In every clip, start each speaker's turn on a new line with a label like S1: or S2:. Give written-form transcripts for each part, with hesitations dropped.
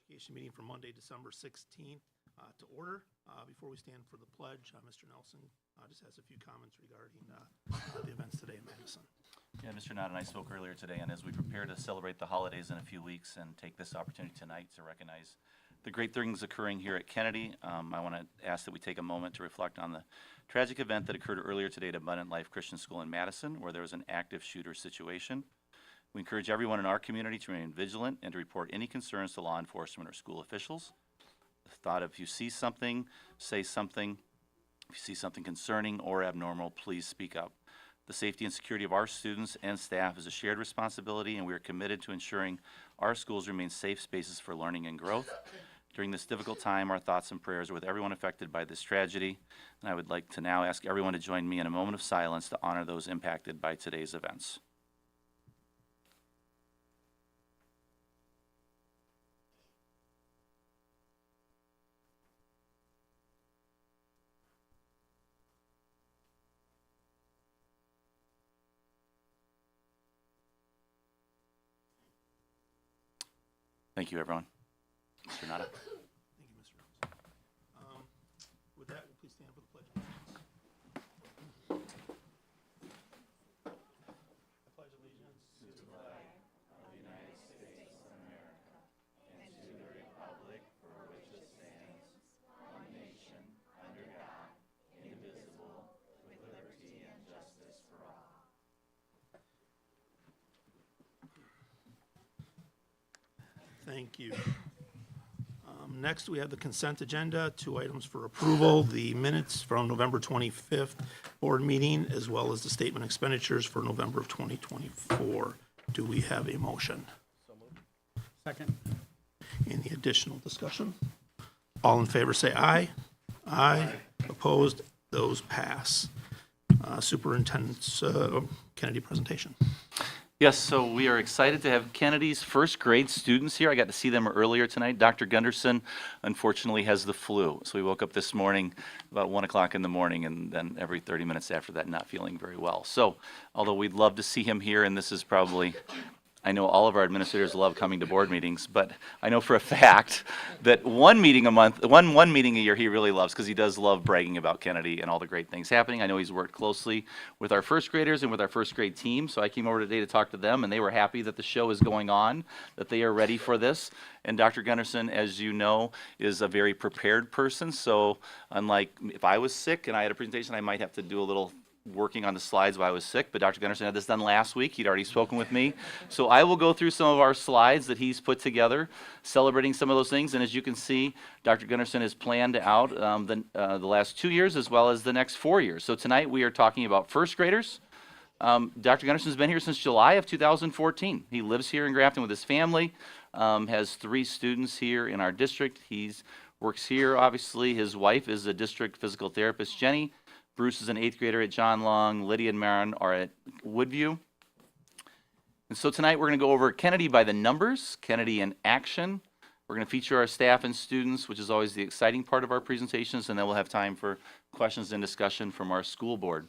S1: Education meeting for Monday, December 16th to order. Before we stand for the pledge, Mr. Nelson just has a few comments regarding the events today in Madison.
S2: Yeah, Mr. Nott and I spoke earlier today, and as we prepare to celebrate the holidays in a few weeks and take this opportunity tonight to recognize the great things occurring here at Kennedy, I want to ask that we take a moment to reflect on the tragic event that occurred earlier today at Abundant Life Christian School in Madison, where there was an active shooter situation. We encourage everyone in our community to remain vigilant and to report any concerns to law enforcement or school officials. The thought of if you see something, say something. If you see something concerning or abnormal, please speak up. The safety and security of our students and staff is a shared responsibility, and we are committed to ensuring our schools remain safe spaces for learning and growth. During this difficult time, our thoughts and prayers are with everyone affected by this tragedy, and I would like to now ask everyone to join me in a moment of silence to honor those impacted by today's events. Thank you, everyone. Mr. Nada.
S1: Thank you, Mr. Nelson. With that, we'll please stand for the pledge. I pledge allegiance to the flag of the United States of America and to the republic for which it stands, one nation, under God, indivisible, with liberty and justice for all. Thank you. Next, we have the consent agenda, 2 items for approval, the minutes from November 25th board meeting, as well as the statement of expenditures for November of 2024. Do we have a motion?
S3: So moved. Second.
S1: Any additional discussion? All in favor say aye. Aye. Opposed? Those pass. Superintendent's Kennedy presentation.
S2: Yes, so we are excited to have Kennedy's first grade students here. I got to see them earlier tonight. Dr. Gunderson, unfortunately, has the flu. So we woke up this morning about 1 o'clock in the morning, and then every 30 minutes after that, not feeling very well. So although we'd love to see him here, and this is probably, I know all of our administrators love coming to board meetings, but I know for a fact that one meeting a month, one meeting a year he really loves, because he does love bragging about Kennedy and all the great things happening. I know he's worked closely with our first graders and with our first grade team, so I came over today to talk to them, and they were happy that the show is going on, that they are ready for this. And Dr. Gunderson, as you know, is a very prepared person, so unlike if I was sick and I had a presentation, I might have to do a little working on the slides while I was sick, but Dr. Gunderson had this done last week. He'd already spoken with me. So I will go through some of our slides that he's put together, celebrating some of those things. And as you can see, Dr. Gunderson has planned out the last 2 years as well as the next 4 years. So tonight we are talking about first graders. Dr. Gunderson's been here since July of 2014. He lives here in Grafton with his family, has 3 students here in our district. He works here, obviously. His wife is a district physical therapist, Jenny. Bruce is an 8th grader at John Long. Lydia and Marin are at Woodview. And so tonight we're going to go over Kennedy by the numbers, Kennedy in action. We're going to feature our staff and students, which is always the exciting part of our presentations, and then we'll have time for questions and discussion from our school board.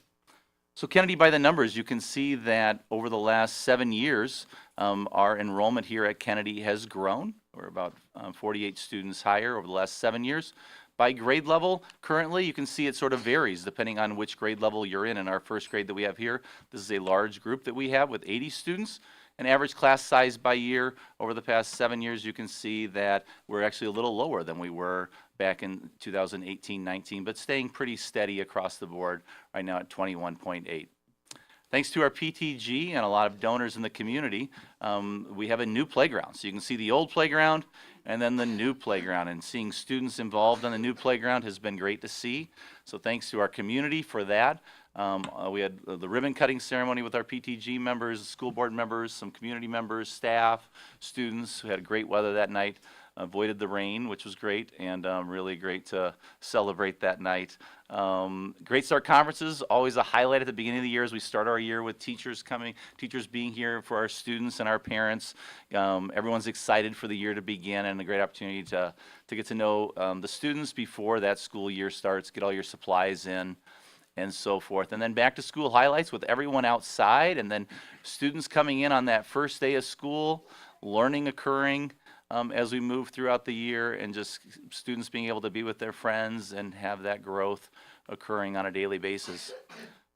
S2: So Kennedy by the numbers, you can see that over the last 7 years, our enrollment here at Kennedy has grown. We're about 48 students higher over the last 7 years. By grade level, currently, you can see it sort of varies depending on which grade level you're in. In our first grade that we have here, this is a large group that we have with 80 students. An average class size by year over the past 7 years, you can see that we're actually a little lower than we were back in 2018-19, but staying pretty steady across the board right now at 21.8. Thanks to our PTG and a lot of donors in the community, we have a new playground. So you can see the old playground and then the new playground. And seeing students involved on the new playground has been great to see. So thanks to our community for that. We had the ribbon cutting ceremony with our PTG members, school board members, some community members, staff, students who had great weather that night. Avoided the rain, which was great, and really great to celebrate that night. Great Start conferences, always a highlight at the beginning of the year as we start our year with teachers coming, teachers being here for our students and our parents. Everyone's excited for the year to begin, and a great opportunity to get to know the students before that school year starts, get all your supplies in, and so forth. And then back to school highlights with everyone outside, and then students coming in on that first day of school, learning occurring. as we move throughout the year, and just students being able to be with their friends and have that growth occurring on a daily basis.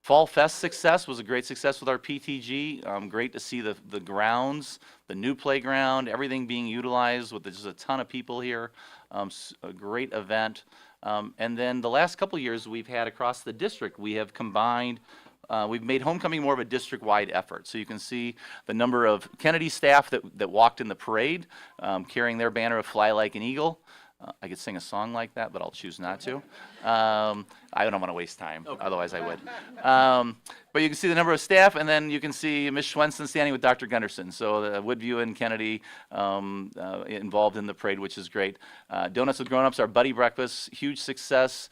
S2: Fall Fest success was a great success with our PTG. Great to see the grounds, the new playground, everything being utilized with just a ton of people here. A great event. And then the last couple years we've had across the district, we have combined, we've made homecoming more of a district-wide effort. So you can see the number of Kennedy staff that walked in the parade, carrying their banner of Fly Like an Eagle. I could sing a song like that, but I'll choose not to. I don't want to waste time, otherwise I would. But you can see the number of staff, and then you can see Ms. Schwenson standing with Dr. Gunderson. So Woodview and Kennedy involved in the parade, which is great. Donuts with Grown-Ups, our buddy breakfast, huge success.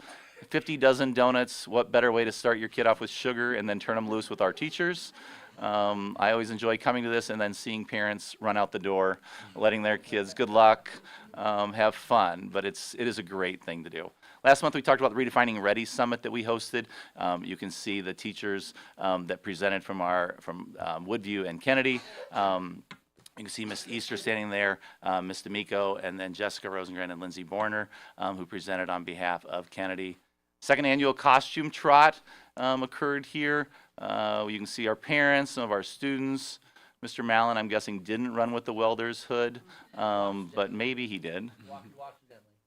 S2: 50 dozen donuts. What better way to start your kid off with sugar and then turn them loose with our teachers? I always enjoy coming to this and then seeing parents run out the door, letting their kids, good luck, have fun, but it is a great thing to do. Last month we talked about the Redefining Ready Summit that we hosted. You can see the teachers that presented from Woodview and Kennedy. You can see Ms. Easter standing there, Ms. D'Amico, and then Jessica Rosengren and Lindsay Borner, who presented on behalf of Kennedy. Second annual costume trot occurred here. You can see our parents, some of our students. Mr. Mallon, I'm guessing, didn't run with the welder's hood, but maybe he did.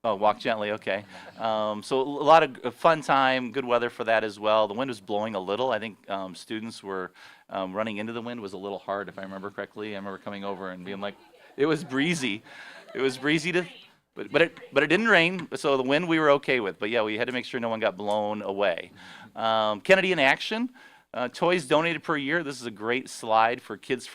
S2: Oh, walk gently, okay. So a lot of fun time, good weather for that as well. The wind was blowing a little. I think students were running into the wind was a little hard, if I remember correctly. I remember coming over and being like, it was breezy. It was breezy but it didn't rain, so the wind we were okay with. But yeah, we had to make sure no one got blown away. Kennedy in action. Toys donated per year. This is a great slide for Kids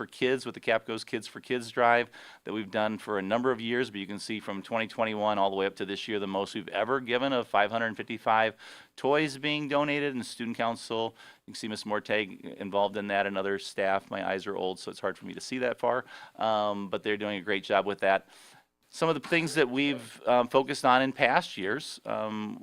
S2: with the Capco's Kids for Kids drive that we've done for a number of years, but you can see from 2021 all the way up to this year, the most we've ever given of 555 toys being donated, and Student Council, you can see Ms. Mortag involved in that and other staff. My eyes are old, so it's hard for me to see that far, but they're doing a great job with that. Some of the things that we've focused on in past years,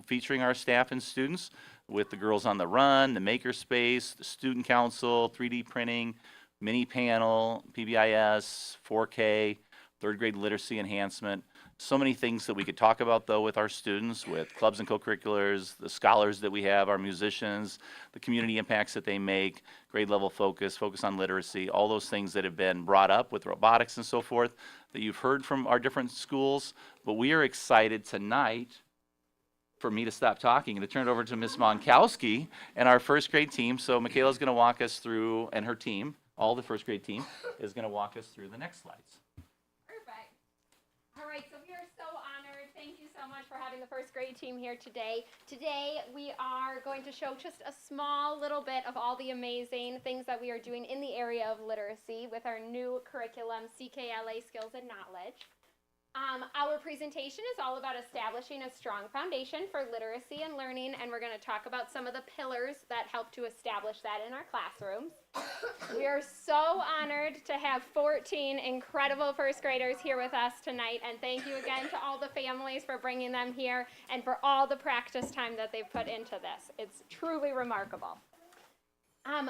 S2: featuring our staff and students, with the Girls on the Run, the Makerspace, the Student Council, 3D printing, mini panel, PBIS, 4K, third grade literacy enhancement. So many things that we could talk about though with our students, with clubs and co-curriculars, the scholars that we have, our musicians, the community impacts that they make, grade level focus on literacy, all those things that have been brought up with robotics and so forth that you've heard from our different schools. But we are excited tonight for me to stop talking and to turn it over to Ms. Monkowski and our first grade team. So Michaela's going to walk us through, and her team, all the first grade team, is going to walk us through the next slides.
S4: Perfect. All right, so we are so honored. Thank you so much for having the first grade team here today. Today we are going to show just a small little bit of all the amazing things that we are doing in the area of literacy with our new curriculum, CKLA Skills and Knowledge. Our presentation is all about establishing a strong foundation for literacy and learning, and we're going to talk about some of the pillars that help to establish that in our classrooms. We are so honored to have 14 incredible first graders here with us tonight, and thank you again to all the families for bringing them here and for all the practice time that they've put into this. It's truly remarkable.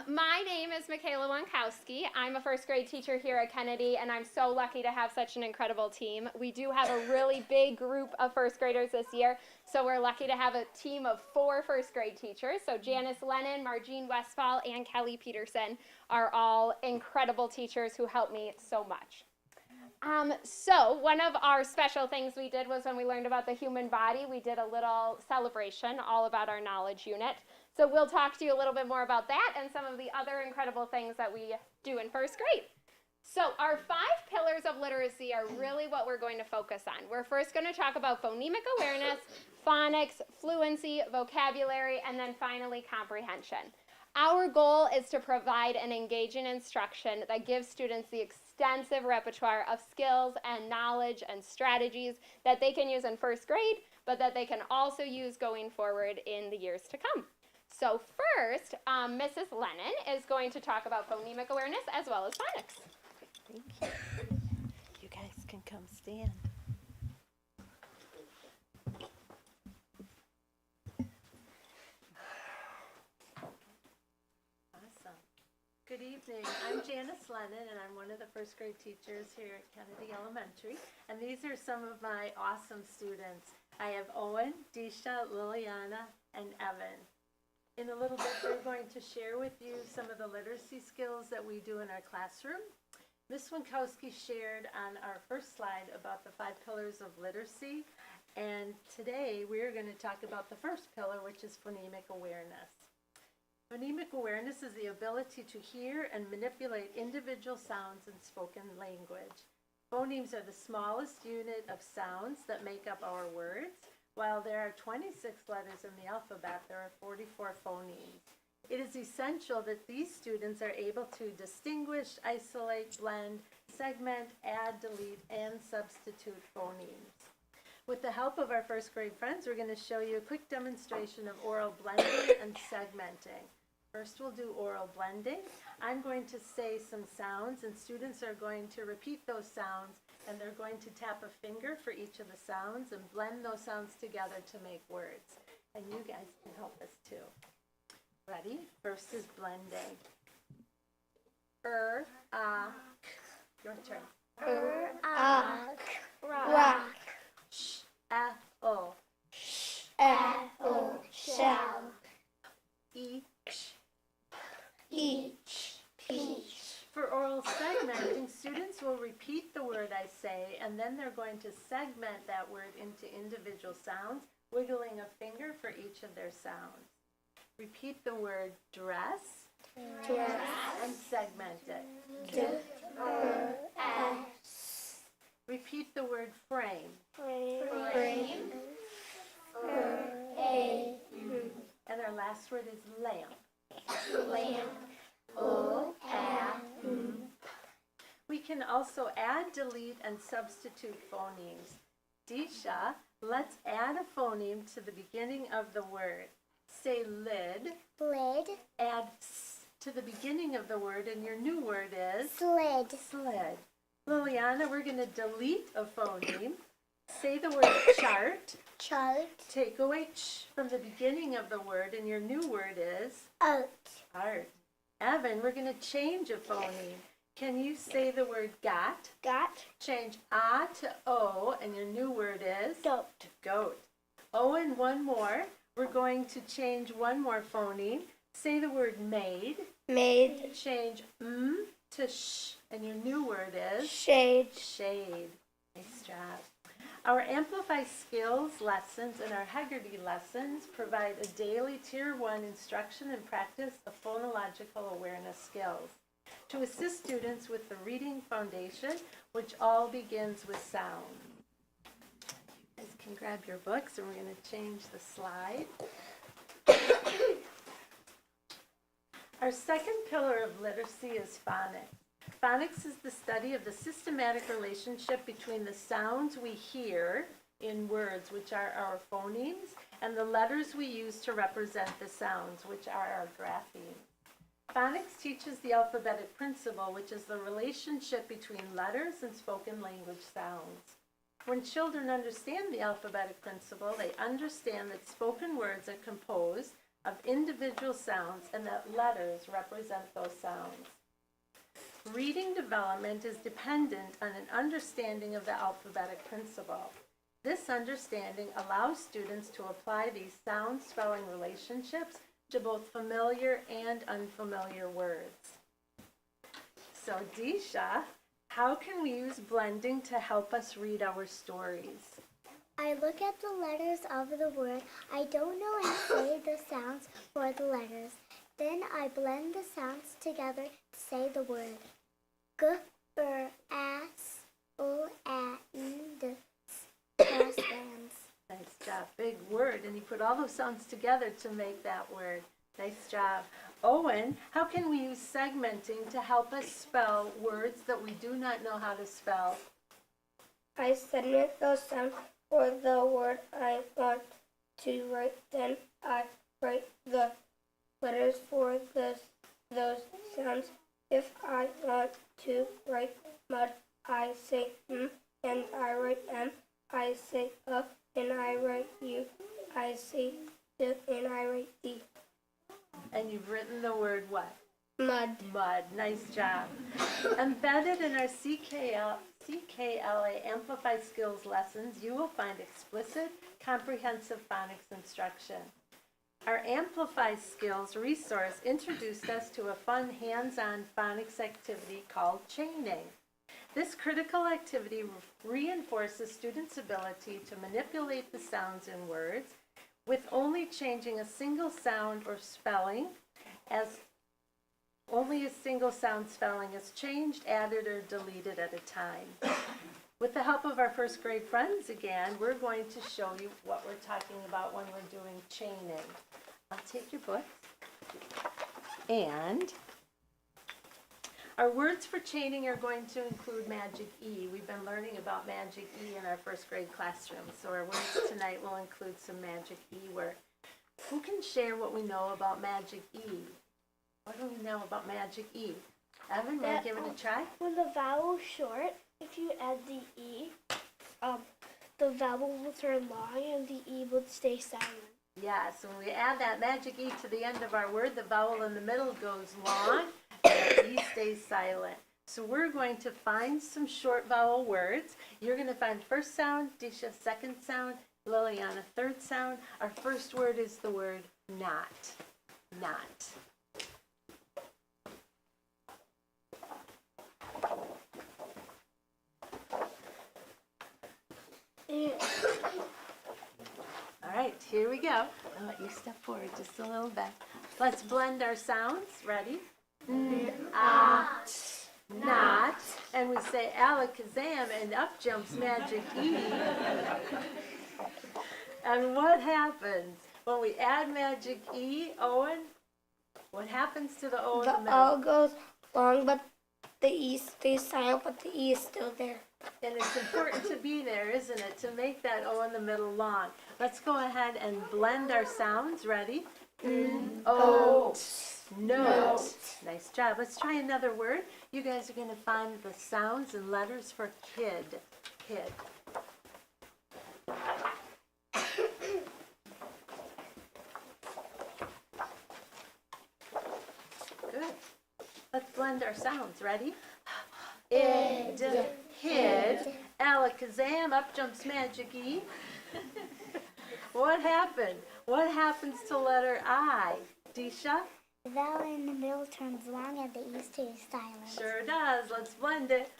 S4: My name is Michaela Wankowski. I'm a first grade teacher here at Kennedy, and I'm so lucky to have such an incredible team. We do have a really big group of first graders this year, so we're lucky to have a team of 4 first grade teachers. So Janice Lennon, Margene Westfall, and Kelly Peterson are all incredible teachers who help me so much. So one of our special things we did was when we learned about the human body, we did a little celebration all about our knowledge unit. So we'll talk to you a little bit more about that and some of the other incredible things that we do in first grade. So our 5 pillars of literacy are really what we're going to focus on. We're first going to talk about phonemic awareness, phonics, fluency, vocabulary, and then finally comprehension. Our goal is to provide an engaging instruction that gives students the extensive repertoire of skills and knowledge and strategies that they can use in first grade, but that they can also use going forward in the years to come. So first, Mrs. Lennon is going to talk about phonemic awareness as well as phonics.
S5: Thank you. You guys can come stand. Awesome. Good evening. I'm Janice Lennon, and I'm one of the first grade teachers here at Kennedy Elementary. And these are some of my awesome students. I have Owen, Disha, Liliana, and Evan. In a little bit, they're going to share with you some of the literacy skills that we do in our classroom. Ms. Winkowski shared on our first slide about the 5 pillars of literacy. And today, we're going to talk about the first pillar, which is phonemic awareness. Phonemic awareness is the ability to hear and manipulate individual sounds in spoken language. Phonemes are the smallest unit of sounds that make up our words. While there are 26 letters in the alphabet, there are 44 phonemes. It is essential that these students are able to distinguish, isolate, blend, segment, add, delete, and substitute phonemes. With the help of our first grade friends, we're going to show you a quick demonstration of oral blending and segmenting. First, we'll do oral blending. I'm going to say some sounds, and students are going to repeat those sounds, and they're going to tap a finger for each of the sounds and blend those sounds together to make words. And you guys can help us too. Ready? First is blending. K. Your turn.
S6: Rock,
S5: Sh, o.
S6: apple, shell,
S5: Each.
S6: each, peach,
S5: For oral segmenting, students will repeat the word I say, and then they're going to segment that word into individual sounds, wiggling a finger for each of their sounds. Repeat the word dress
S6: dress,
S5: and segment it.
S6: dress,
S5: Repeat the word frame
S6: frame, a
S5: and our last word is lamp.
S6: lamp,
S5: We can also add, delete, and substitute phonemes. Disha, let's add a phoneme to the beginning of the word. Say lid,
S6: lid,
S5: add s to the beginning of the word, and your new word is
S6: slid,
S5: slid. Liliana, we're going to delete a phoneme. Say the word chart.
S6: chart,
S5: Take away ch from the beginning of the word, and your new word is
S6: oat,
S5: art. Evan, we're going to change a phoneme. Can you say the word got?
S6: got,
S5: Change a to o, and your new word is
S6: goat,
S5: goat. Owen, one more. We're going to change one more phoneme. Say the word made.
S6: made,
S5: Change to sh, and your new word is
S6: shade,
S5: shade. Nice job. Our Amplify Skills lessons and our Hegarty lessons provide a daily Tier 1 instruction and practice of phonological awareness skills to assist students with the reading foundation, which all begins with sound. You guys can grab your books, and we're going to change the slide. Our second pillar of literacy is phonics. Phonics is the study of the systematic relationship between the sounds we hear in words, which are our phonemes, and the letters we use to represent the sounds, which are our graphemes. Phonics teaches the alphabetic principle, which is the relationship between letters and spoken language sounds. When children understand the alphabetic principle, they understand that spoken words are composed of individual sounds and that letters represent those sounds. Reading development is dependent on an understanding of the alphabetic principle. This understanding allows students to apply these sound-spelling relationships to both familiar and unfamiliar words. So, Disha, how can we use blending to help us read our stories?
S6: I look at the letters of the word. I don't know and say the sounds for the letters. Then I blend the sounds together to say the word. G, as, o, a, n, d, s, bands.
S5: Nice job. Big word. And you put all those sounds together to make that word. Nice job. Owen, how can we use segmenting to help us spell words that we do not know how to spell?
S7: I segment those sounds for the word I want to write. Then I write the letters for those sounds. If I want to write mud, I say m, and I write m. I say and I write u. I say d, and I write d.
S5: And you've written the word what?
S7: Mud.
S5: Mud, nice job. Embedded in our CKLA Amplify Skills lessons, you will find explicit, comprehensive phonics instruction. Our Amplify Skills resource introduced us to a fun hands-on phonics activity called chaining. This critical activity reinforces students' ability to manipulate the sounds in words with only changing a single sound or spelling as only a single sound spelling is changed, added, or deleted at a time. With the help of our first grade friends again, we're going to show you what we're talking about when we're doing chaining. I'll take your book. And our words for chaining are going to include magic E. We've been learning about magic E in our first grade classroom, so our words tonight will include some magic E words. Who can share what we know about magic E? What do we know about magic E? Evan, want to give it a try?
S6: When the vowel's short, if you add the E, the vowel will turn long and the E will stay silent.
S5: Yes, when we add that magic E to the end of our word, the vowel in the middle goes long and the E stays silent. So we're going to find some short vowel words. You're going to find first sound, Disha second sound, Liliana third sound. Our first word is the word not. Not. All right, here we go. I'll let you step forward just a little bit. Let's blend our sounds. Ready? Not. And we say alakazam, and up jumps magic E. And what happens when we add magic E, Owen? What happens to the O in the
S7: The
S5: middle?
S7: O goes long, but the E stays silent, but the E is still there.
S5: And it's important to be there, isn't it, to make that O in the middle long. Let's go ahead and blend our sounds. Ready? O. Note. Nice job. Let's try another word. You guys are going to find the sounds and letters for kid. Kid. Good. Let's blend our sounds. Ready? Id, hid, alakazam, up jumps magic E. What happened? What happens to letter I? Disha?
S6: The vowel in the middle turns long and the E stays silent.
S5: Sure does. Let's blend it.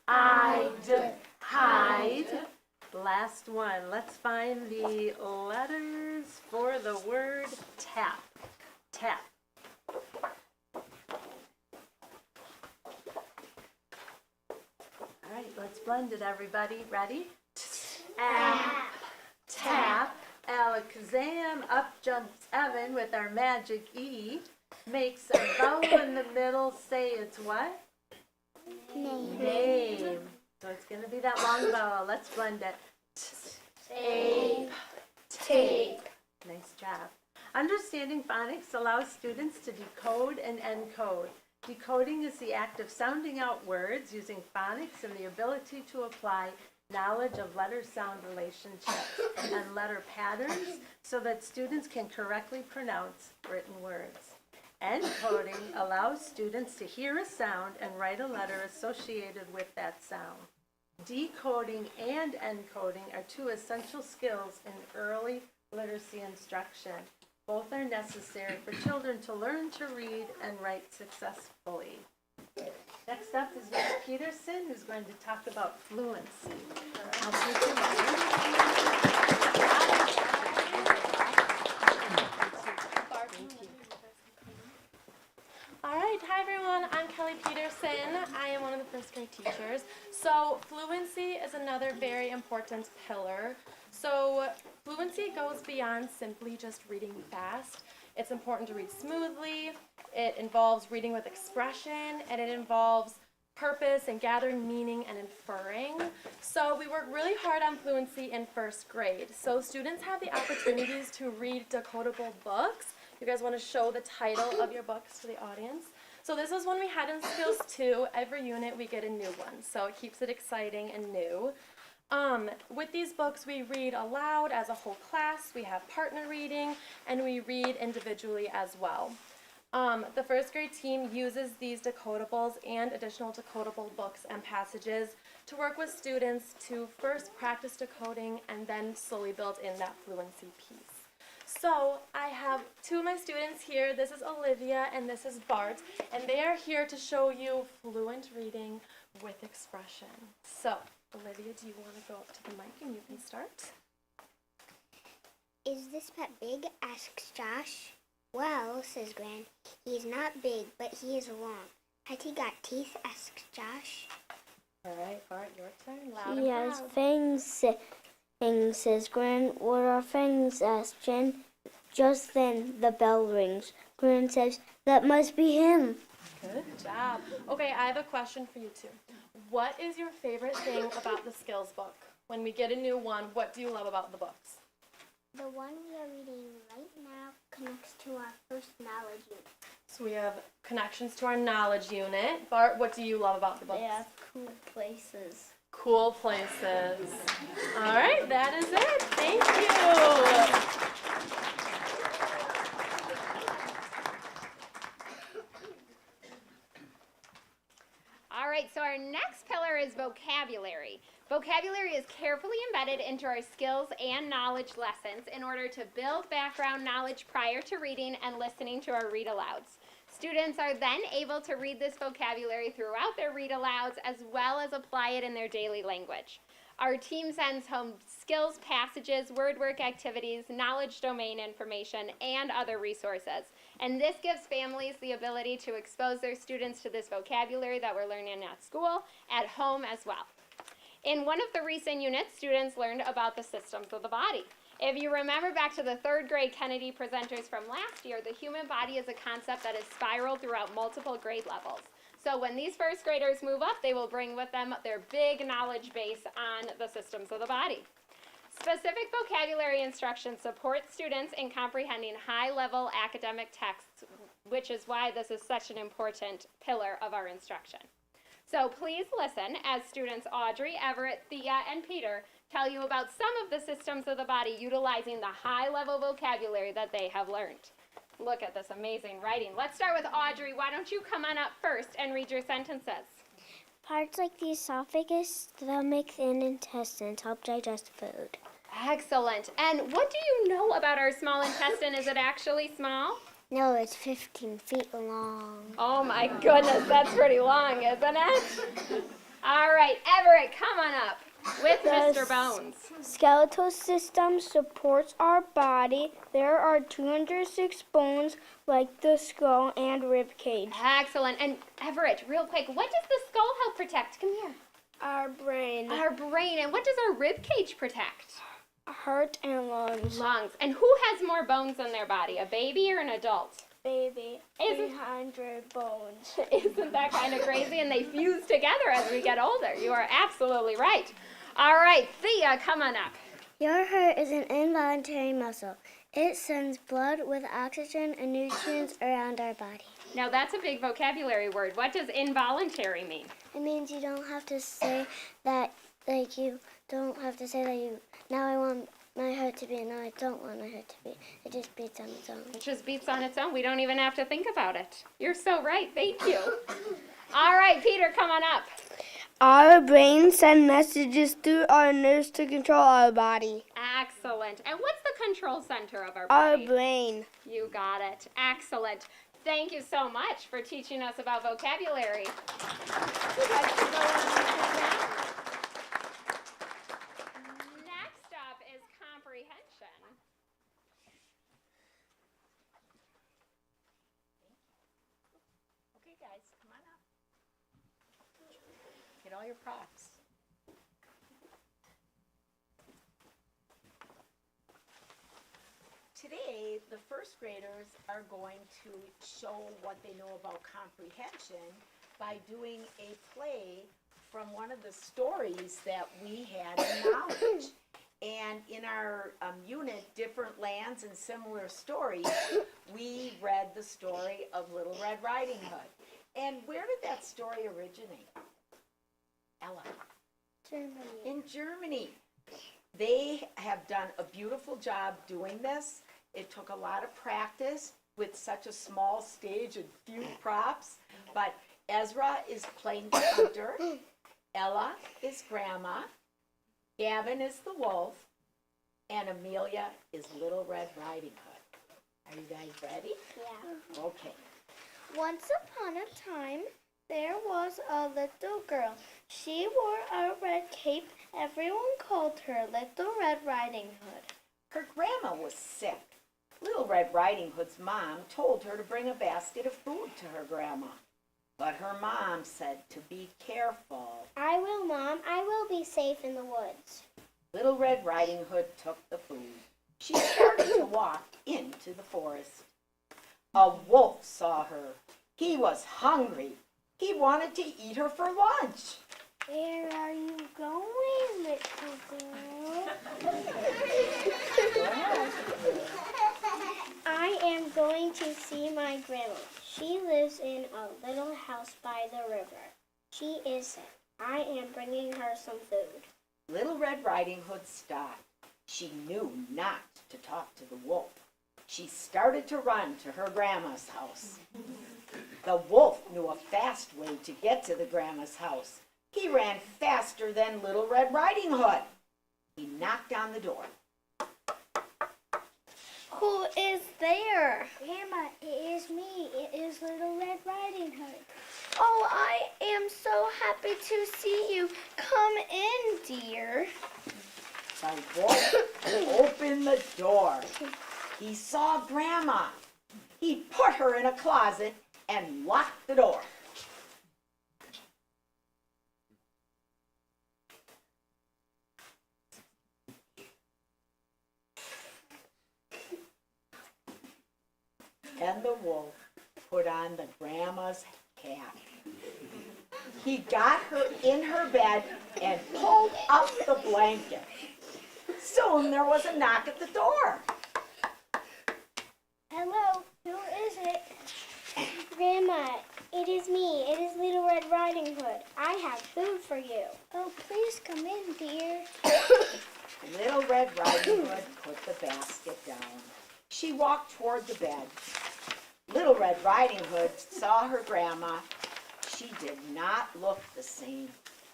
S5: I'd, hide. Last one. Let's find the letters for the word tap. Tap. All right, let's blend it, everybody. Ready? Tap. Tap. Alakazam. Up jumps Evan with our magic E. Makes a vowel in the middle say it's what?
S6: Name.
S5: Name. So it's going to be that long vowel. Let's blend it. Tape. Tape. Nice job. Understanding phonics allows students to decode and encode. Decoding is the act of sounding out words using phonics and the ability to apply knowledge of letter-sound relationships and letter patterns so that students can correctly pronounce written words. Encoding allows students to hear a sound and write a letter associated with that sound. Decoding and encoding are two essential skills in early literacy instruction. Both are necessary for children to learn to read and write successfully. Next up is Miss Peterson, who's going to talk about fluency. I'll take your
S8: All right, hi everyone, I'm Kelly Peterson. I am one of the first grade teachers. So fluency is another very important pillar. So fluency goes beyond simply just reading fast. It's important to read smoothly. It involves reading with expression, and it involves purpose and gathering meaning and inferring. So we work really hard on fluency in first grade. So students have the opportunities to read decodable books. You guys want to show the title of your books to the audience. So this is one we had in Skills 2. Every unit we get a new one, so it keeps it exciting and new. With these books we read aloud as a whole class, we have partner reading, and we read individually as well. The first grade team uses these decodables and additional decodable books and passages to work with students to first practice decoding and then slowly build in that fluency piece. So I have two of my students here. This is Olivia and this is Bart, and they are here to show you fluent reading with expression. So, Olivia, do you want to go up to the mic and you can start?
S6: Is this pet big? Asks Josh. Well, says Gran, he's not big, but he is long. Has he got teeth? Asks Josh.
S8: All right, Bart, your turn. Loud
S9: He
S8: and
S9: has
S8: proud.
S9: fangs, says Gran. What are fangs? Asks Jen. Just then the bell rings. Gran says, that must be him.
S8: Good job. Okay, I have a question for you two. What is your favorite thing about the skills book? When we get a new one, what do you love about the books?
S6: The one we are reading right now connects to our first knowledge unit.
S8: So we have connections to our knowledge unit. Bart, what do you love about the books?
S9: They have cool places.
S8: Cool places. All right, that is it. Thank you.
S4: All right, so our next pillar is vocabulary. Vocabulary is carefully embedded into our skills and knowledge lessons in order to build background knowledge prior to reading and listening to our read-alouds. Students are then able to read this vocabulary throughout their read-alouds as well as apply it in their daily language. Our team sends home skills passages, word work activities, knowledge domain information, and other resources. And this gives families the ability to expose their students to this vocabulary that we're learning at school, at home as well. In one of the recent units, students learned about the systems of the body. If you remember back to the third grade Kennedy presenters from last year, the human body is a concept that is spiraled throughout multiple grade levels. So when these first graders move up, they will bring with them their big knowledge base on the systems of the body. Specific vocabulary instruction supports students in comprehending high-level academic texts, which is why this is such an important pillar of our instruction. So please listen as students Audrey, Everett, Thea, and Peter tell you about some of the systems of the body utilizing the high-level vocabulary that they have learned. Look at this amazing writing. Let's start with Audrey. Why don't you come on up first and read your sentences?
S6: Parts like the esophagus, stomach, and intestines help digest food.
S4: Excellent. And what do you know about our small intestine? Is it actually small?
S6: No, it's 15 feet long.
S4: Oh my goodness, that's pretty long, isn't it? All right, Everett, come on up with Mr. Bones.
S9: Skeletal system supports our body. There are 206 bones like the skull and rib cage.
S4: Excellent. And Everett, real quick, what does the skull help protect? Come here.
S9: Our brain,
S4: Our brain. And what does our rib cage protect?
S9: heart, and lungs.
S4: Lungs. And who has more bones in their body, a baby or an adult?
S9: Baby,
S4: Isn't-
S9: 300 bones.
S4: Isn't that kind of crazy? And they fuse together as we get older. You are absolutely right. All right, Thea, come on up.
S6: Your heart is an involuntary muscle. It sends blood with oxygen and nutrients around our body.
S4: Now that's a big vocabulary word. What does involuntary mean?
S6: It means you don't have to say that, now I want my heart to beat, no, I don't want my heart to beat. It just beats on its own.
S4: It just beats on its own. We don't even have to think about it. You're so right. Thank you. All right, Peter, come on up.
S9: Our brain sends messages through our nerves to control our body.
S4: Excellent. And what's the control center of our
S9: Our
S4: body?
S9: brain.
S4: You got it. Excellent. Thank you so much for teaching us about vocabulary. You guys can go on and sit down. Next up is comprehension.
S5: Okay, guys, come on up. Get all your props. Today, the first graders are going to show what they know about comprehension by doing a play from one of the stories that we had in knowledge. And in our unit, Different Lands and Similar Stories, we read the story of Little Red Riding Hood. And where did that story originate? Ella?
S6: Germany.
S5: In Germany. They have done a beautiful job doing this. It took a lot of practice
S10: with such a small stage and few props. But Ezra is playing the hunter, Ella is grandma, Gavin is the wolf, and Amelia is Little Red Riding Hood. Are you guys ready?
S6: Yeah.
S10: Okay.
S9: Once upon a time, there was a little girl. She wore a red cape. Everyone called her Little Red Riding Hood.
S10: Her grandma was sick. Little Red Riding Hood's mom told her to bring a basket of food to her grandma. But her mom said to be careful.
S6: I will, Mom. I will be safe in the woods.
S10: Little Red Riding Hood took the food. She started to walk into the forest. A wolf saw her. He was hungry. He wanted to eat her for lunch.
S6: Where are you going, little girl? I am going to see my grandma. She lives in a little house by the river. She is sick. I am bringing her some food.
S10: Little Red Riding Hood stopped. She knew not to talk to the wolf. She started to run to her grandma's house. The wolf knew a fast way to get to the grandma's house. He ran faster than Little Red Riding Hood. He knocked on the door.
S9: Who is there?
S6: Grandma, it is me. It is Little Red Riding Hood.
S9: Oh, I am so happy to see you. Come in, dear.
S10: The wolf opened the door. He saw Grandma. He put her in a closet and locked the door. Then the wolf put on the grandma's cap. He got her in her bed and pulled up the blanket. Soon there was a knock at the door.
S6: Hello, who is it? Grandma, it is me. It is Little Red Riding Hood. I have food for you. Oh, please come in, dear.
S10: Little Red Riding Hood put the basket down. She walked toward the bed. Little Red Riding Hood saw her grandma. She did not look the same.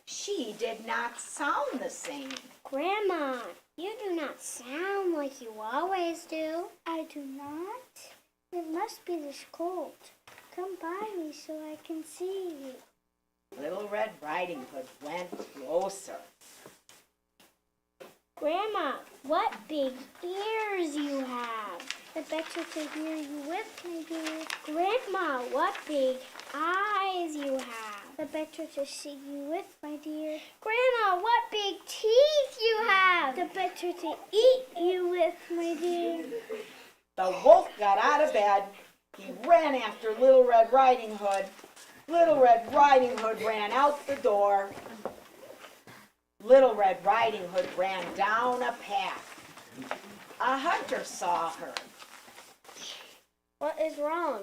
S10: She did not sound the same.
S6: Grandma, you do not sound like you always do. I do not. It must be this cold. Come by me so I can see you.
S10: Little Red Riding Hood went closer.
S6: Grandma, what big ears you have. The better to hear you with, my dear. Grandma, what big eyes you have. The better to see you with, my dear. Grandma, what big teeth you have. The better to eat you with, my dear.
S10: The wolf got out of bed. He ran after Little Red Riding Hood. Little Red Riding Hood ran out the door. Little Red Riding Hood ran down a path. A hunter saw her.
S6: What is wrong?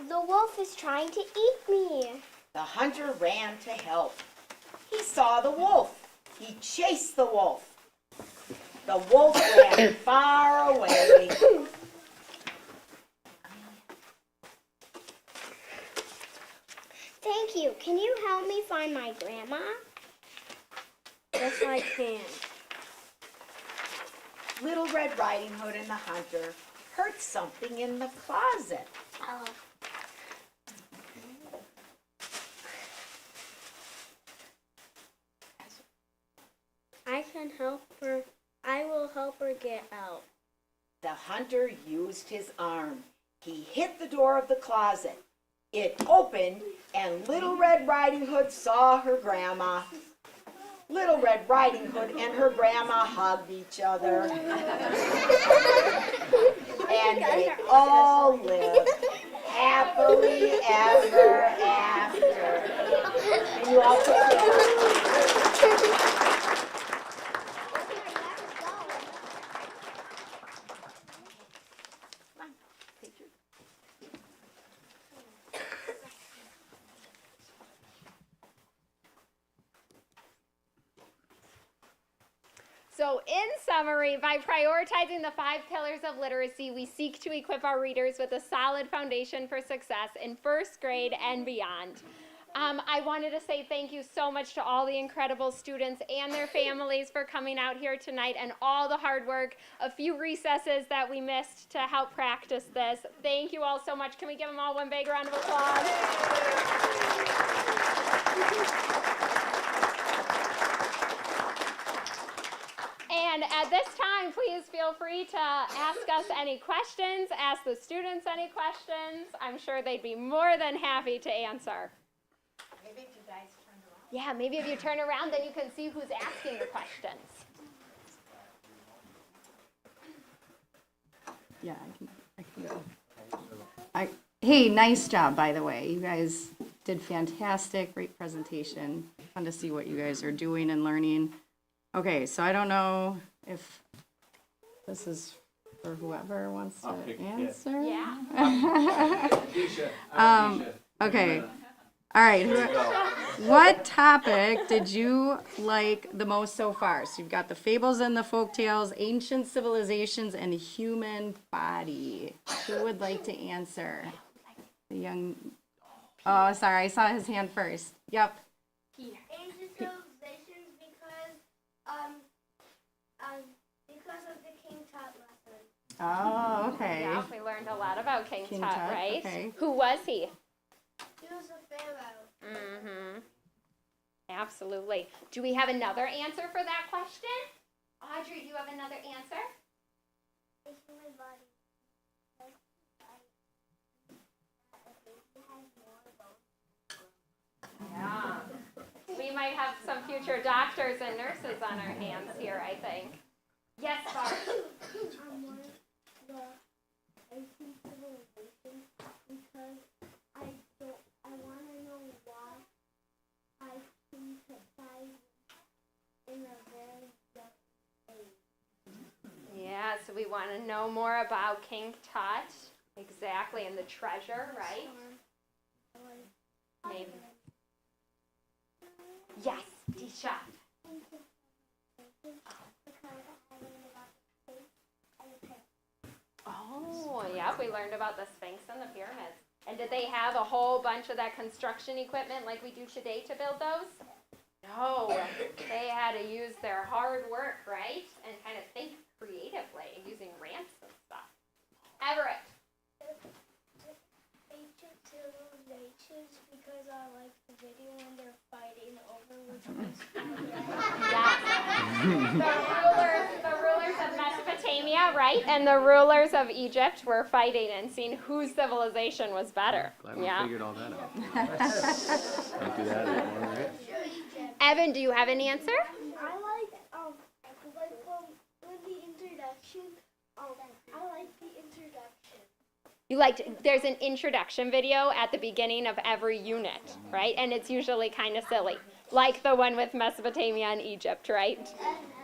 S6: The wolf is trying to eat me.
S10: The hunter ran to help. He saw the wolf. He chased the wolf. The wolf ran far away.
S6: Thank you. Can you help me find my grandma? Yes, I can.
S10: Little Red Riding Hood and the hunter heard something in the closet.
S6: Oh. I can help her. I will help her get out.
S10: The hunter used his arm. He hit the door of the closet. It opened, and Little Red Riding Hood saw her grandma. Little Red Riding Hood and her grandma hugged each other. And they all lived happily ever after. And you all take care.
S4: So in summary, by prioritizing the 5 pillars of literacy, we seek to equip our readers with a solid foundation for success in first grade and beyond. I wanted to say thank you so much to all the incredible students and their families for coming out here tonight and all the hard work, a few recesses that we missed to help practice this. Thank you all so much. Can we give them all one big round of applause? And at this time, please feel free to ask us any questions, ask the students any questions. I'm sure they'd be more than happy to answer.
S10: Maybe if you guys turn around.
S4: Yeah, maybe if you turn around, then you can see who's asking the questions.
S11: Yeah, I can go. Hey, nice job, by the way. You guys did fantastic, great presentation. Fun to see what you guys are doing and learning. Okay, so I don't know if this is for whoever wants to answer.
S4: Yeah.
S11: Okay. All right. What topic did you like the most so far? So you've got the fables and the folktales, ancient civilizations, and the human body. Who would like to answer? The young. Oh, sorry. I saw his hand first. Yep.
S6: Ancient civilizations because of the King Tut lesson.
S11: Oh, okay.
S4: Yeah, we learned a lot about King
S11: King
S4: Tut,
S11: Tut,
S4: right?
S11: okay.
S4: Who was he?
S6: He was a pharaoh.
S4: Mm-hmm. Absolutely. Do we have another answer for that question? Audrey, do you have another answer?
S6: The human body.
S4: Yeah. We might have some future doctors and nurses on our hands here, I think. Yes, Bart.
S6: I'm one of the ancient civilizations because I want to know why I seem to die in a very young age.
S4: Yeah, so we want to know more about King Tut. Exactly, and the treasure, right? Maybe. Yes, Disha. Oh, yeah, we learned about the Sphinx and the pyramids. And did they have a whole bunch of that construction equipment like we do today to build those? No, they had to use their hard work, right? And kind of think creatively using ramps and stuff. Everett.
S6: Ancient civilizations because I like the video when they're fighting over which one's
S4: The rulers of Mesopotamia, right? And the rulers of Egypt were fighting and seeing whose civilization was better.
S12: Glad we
S4: Yeah.
S12: figured all that out. Don't do that anymore, right?
S4: Evan, do you have an answer?
S6: I like when the introduction. I like the introduction.
S4: You liked, there's an introduction video at the beginning of every unit, right? And it's usually kind of silly, like the one with Mesopotamia and Egypt, right?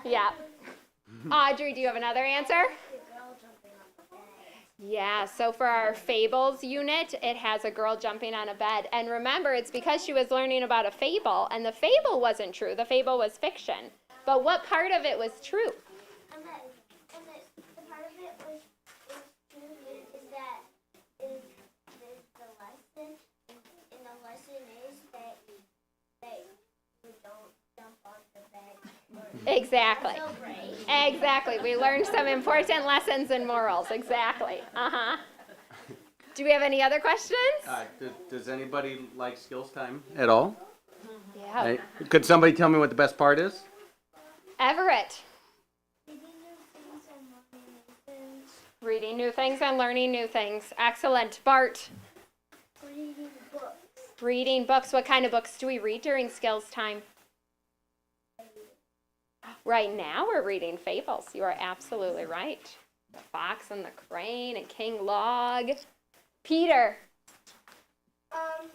S4: Yeah. Audrey, do you have another answer? Yeah, so for our fables unit, it has a girl jumping on a bed. And remember, it's because she was learning about a fable, and the fable wasn't true. The fable was fiction. But what part of it was true?
S6: And the part of it was true is that is the lesson, and the lesson is that you don't jump on the bed.
S4: Exactly.
S6: So brave.
S4: Exactly. We learned some important lessons and morals. Exactly. Uh-huh. Do we have any other questions?
S12: Does anybody like skills time at all?
S4: Yeah.
S12: Hey, could somebody tell me what the best part is?
S4: Everett.
S6: Reading new things and learning new things.
S4: Reading new things and learning new things. Excellent. Bart.
S6: Reading books.
S4: Reading books. What kind of books do we read during skills time? Right now we're reading fables. You are absolutely right. The Fox and the Crane and King Log. Peter.
S6: I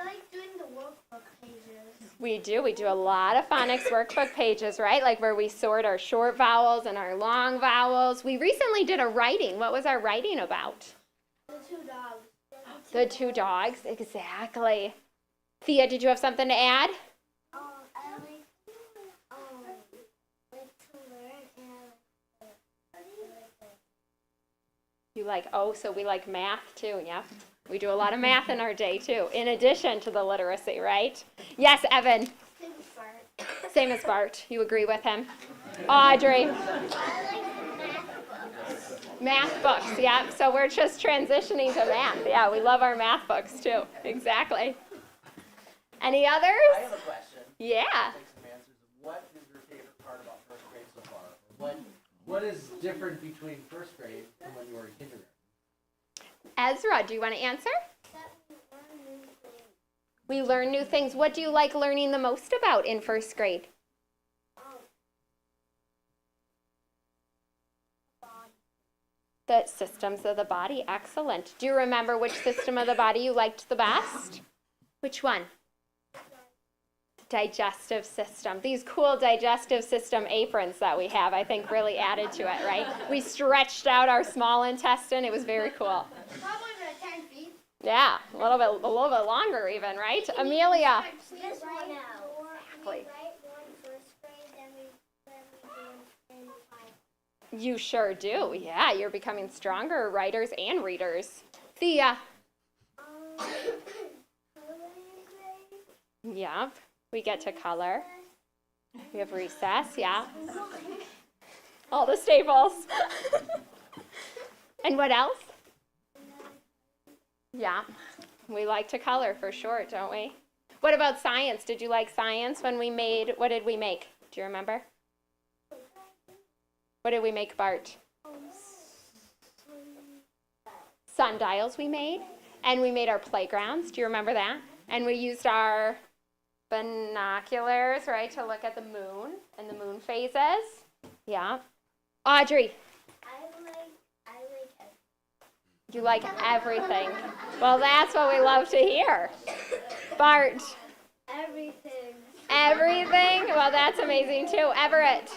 S6: like doing the workbook pages.
S4: We do a lot of phonics workbook pages, right? Like where we sort our short vowels and our long vowels. We recently did a writing. What was our writing about?
S6: The two dogs.
S4: The two dogs, exactly. Thea, did you have something to add?
S6: I like
S4: You like, oh, so we like math too, yeah? We do a lot of math in our day too, in addition to the literacy, right? Yes, Evan? Same as Bart. You agree with him? Audrey? Math books, yeah. So we're just transitioning to math. Yeah, we love our math books too. Exactly. Any others?
S13: I have a question.
S4: Yeah.
S13: Take some answers. What is your favorite part about first grade so far? What is different between first grade and when you were in kindergarten?
S4: Ezra, do you want to answer? We learn new things. What do you like learning the most about in first grade? The systems of the body. Excellent. Do you remember which system of the body you liked the best? Which one? Digestive system. These cool digestive system aprons that we have, I think, really added to it, right? We stretched out our small intestine. It was very cool.
S6: Probably about 10 feet.
S4: Yeah, a little bit longer even, right? Amelia.
S6: This one out.
S4: Exactly.
S6: Write one first grade, then we do in 5.
S4: You sure do. Yeah, you're becoming stronger writers and readers. Thea. Yep. We get to color. We have recess, yeah. All the staples. And what else? Yeah. We like to color for sure, don't we? What about science? Did you like science when we made, what did we make? Do you remember? What did we make, Bart? Sundials we made. And we made our playgrounds. Do you remember that? And we used our binoculars, right, to look at the moon and the moon phases. Yeah. Audrey.
S6: I like everything.
S4: You like everything. Well, that's what we love to hear. Bart.
S6: Everything.
S4: Everything? Well, that's amazing too. Everett.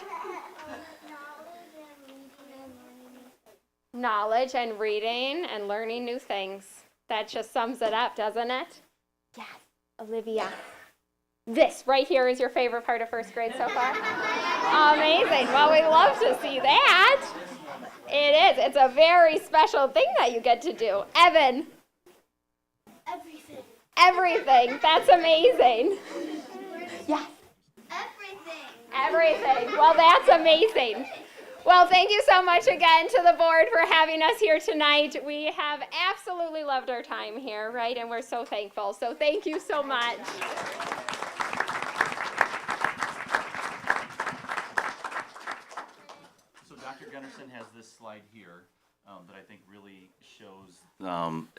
S4: Knowledge and reading and learning new things. That just sums it up, doesn't it? Yes. Olivia. This right here is your favorite part of first grade so far? Amazing. Well, we love to see that. It is. It's a very special thing that you get to do. Evan.
S6: Everything.
S4: Everything. That's amazing. Yes. Everything. Well, that's amazing. Well, thank you so much again to the board for having us here tonight. We have absolutely loved our time here, right? And we're so thankful. So thank you so much.
S2: So Dr. Gunderson has this slide here that I think really shows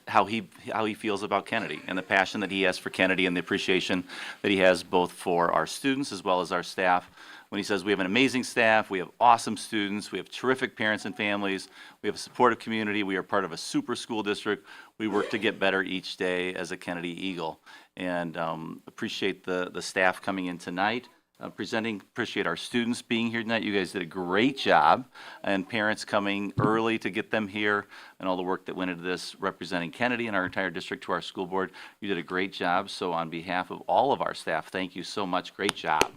S2: how he feels about Kennedy and the passion that he has for Kennedy and the appreciation that he has both for our students as well as our staff. When he says we have an amazing staff, we have awesome students, we have terrific parents and families, we have a supportive community, we are part of a super school district, we work to get better each day as a Kennedy Eagle. And appreciate the staff coming in tonight. Presenting, appreciate our students being here tonight. You guys did a great job, and parents coming early to get them here, and all the work that went into this, representing Kennedy and our entire district to our school board. You did a great job, so on behalf of all of our staff, thank you so much. Great job.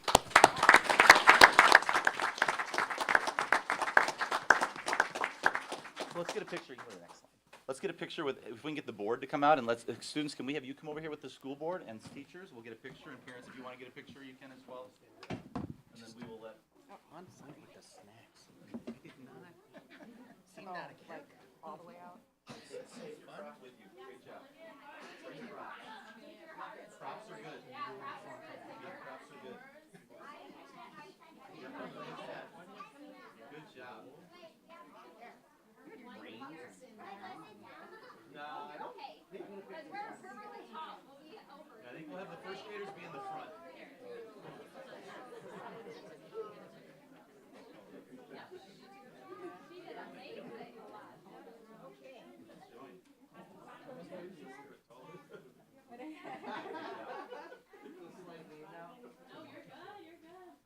S2: Let's get a picture. You can go to the next slide. Let's get a picture with, if we can get the board to come out, and let's, students, can we have you come over here with the school board and teachers? We'll get a picture, and parents, if you want to get a picture, you can as well. And then we will let.
S3: On site with the snacks. Seem not a like all the way out.
S2: With you. Great job. Props are good. Props are good. Good job. No, I don't think I think we'll have the first graders be in the front.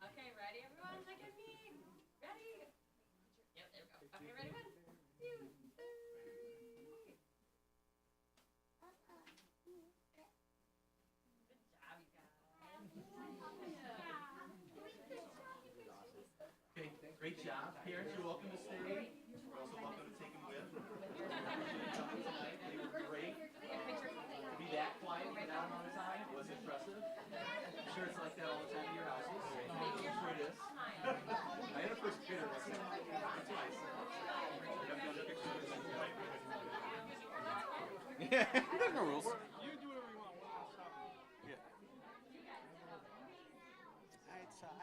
S4: Okay, ready, everyone? Look at me. Ready? Yep, there we go. Okay, ready, 1, 2, 3.
S2: Okay, great job. Parents, you're welcome to stay. You're also welcome to take them with.
S12: There's no rules.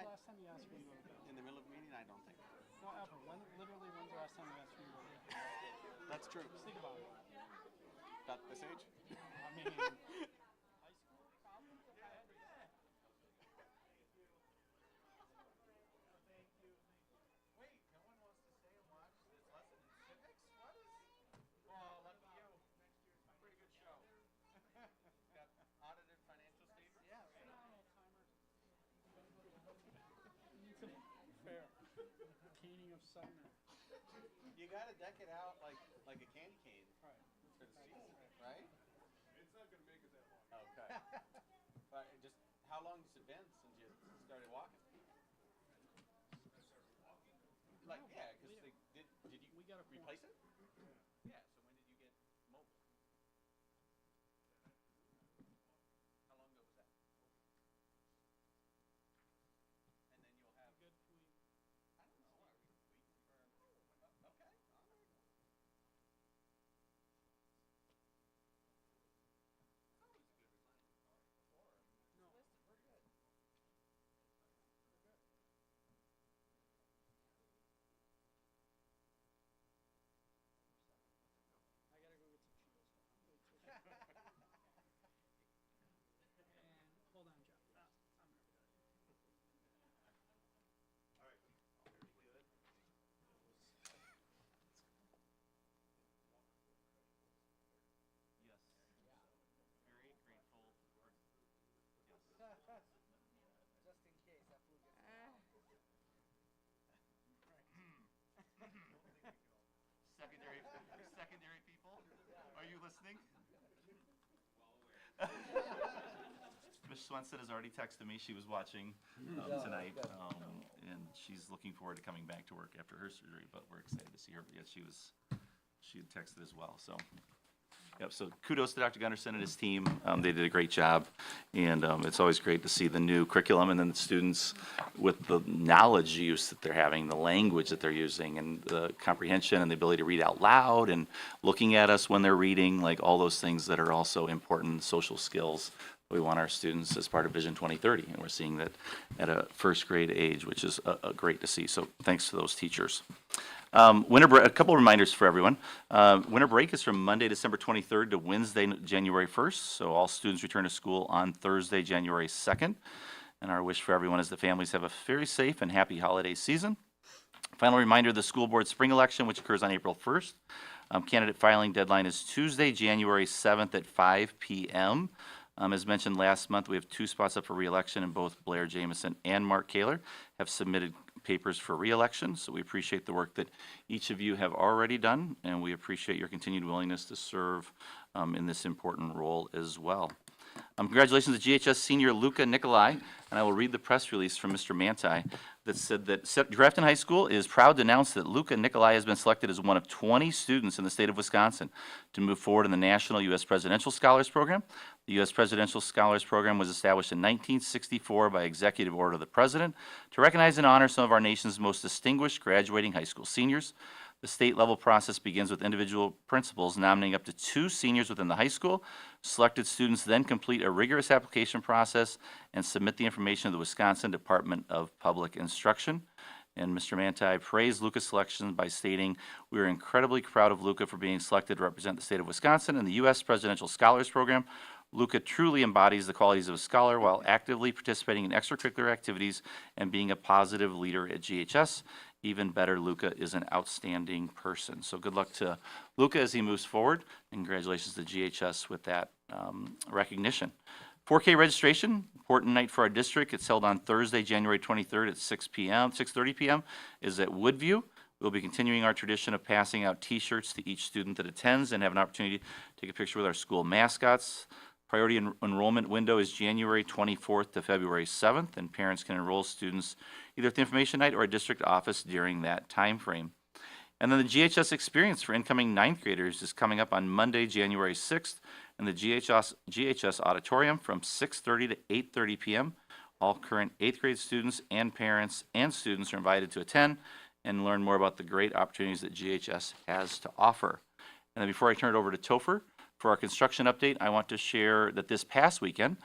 S13: Last time you asked me to go to bed.
S12: In the middle of a meeting, I don't think.
S13: No, ever. Literally, when's the last time you asked me to go to bed?
S12: That's true.
S13: Just think about it.
S12: About this age?
S13: I mean, high school, probably. If I had to guess.
S2: Wait, no one wants to stay and watch this lesson in civics? What is? Oh, lucky you. Pretty good show. Got audited financial statements?
S13: Yeah, phenomenal timer. Need some fair. Caning of Sumner.
S12: You gotta deck it out like a candy cane
S13: Right.
S12: for the season, right?
S14: It's not gonna make it that long.
S12: Okay. But just how long has it been since you started walking? Like, yeah, because did you
S13: We got a
S12: replace it? Yeah. So when did you get mobile? How long ago was that? And then you'll have.
S13: Good week.
S12: I don't know. Are we waiting for? Okay. All right. Always a good reminder. Before. No. Listen, we're good.
S13: I gotta go get some Cheetos. And hold on, Jeff. I'm ready.
S2: Yes. Very grateful for, yes.
S13: Just in case that flu gets
S2: Secondary people, are you listening? Ms. Swenson has already texted me. She was watching tonight, and she's looking forward to coming back to work after her surgery, but we're excited to see her. But yes, she had texted as well, so. Yep, so kudos to Dr. Gunderson and his team. They did a great job, and it's always great to see the new curriculum and then the students with the knowledge use that they're having, the language that they're using, and the comprehension and the ability to read out loud and looking at us when they're reading, like all those things that are also important social skills we want our students as part of Vision 2030, and we're seeing that at a first grade age, which is great to see. So thanks to those teachers. A couple reminders for everyone. Winter break is from Monday, December 23rd to Wednesday, January 1st. So all students return to school on Thursday, January 2nd. And our wish for everyone is that families have a very safe and happy holiday season. Final reminder, the school board spring election, which occurs on April 1st. Candidate filing deadline is Tuesday, January 7th at 5 p.m. As mentioned last month, we have 2 spots up for re-election, and both Blair Jamison and Mark Kaler have submitted papers for re-election. So we appreciate the work that each of you have already done, and we appreciate your continued willingness to serve in this important role as well. Congratulations to GHS senior Luca Nicolai, and I will read the press release from Mr. Manti that said that Grafton High School is proud to announce that Luca Nicolai has been selected as one of 20 students in the state of Wisconsin to move forward in the National U.S. Presidential Scholars Program. The U.S. Presidential Scholars Program was established in 1964 by executive order of the President to recognize and honor some of our nation's most distinguished graduating high school seniors. The state-level process begins with individual principals nominating up to 2 seniors within the high school. Selected students then complete a rigorous application process and submit the information to the Wisconsin Department of Public Instruction. And Mr. Manti praised Luca's selection by stating, "We are incredibly proud of Luca for being selected to represent the state of Wisconsin in the U.S. Presidential Scholars Program. Luca truly embodies the qualities of a scholar while actively participating in extracurricular activities and being a positive leader at GHS. Even better, Luca is an outstanding person." So good luck to Luca as he moves forward, and congratulations to GHS with that recognition. 4K registration, important night for our district. It's held on Thursday, January 23rd at 6:30 p.m. is at Woodview. We'll be continuing our tradition of passing out T-shirts to each student that attends and have an opportunity to take a picture with our school mascots. Priority enrollment window is January 24th to February 7th, and parents can enroll students either at the information night or a district office during that time frame. And then the GHS experience for incoming 9th graders is coming up on Monday, January 6th, in the GHS auditorium from 6:30 to 8:30 p.m. All current 8th grade students and parents and students are invited to attend and learn more about the great opportunities that GHS has to offer. And then before I turn it over to Topher For our construction update, I want to share that this past weekend,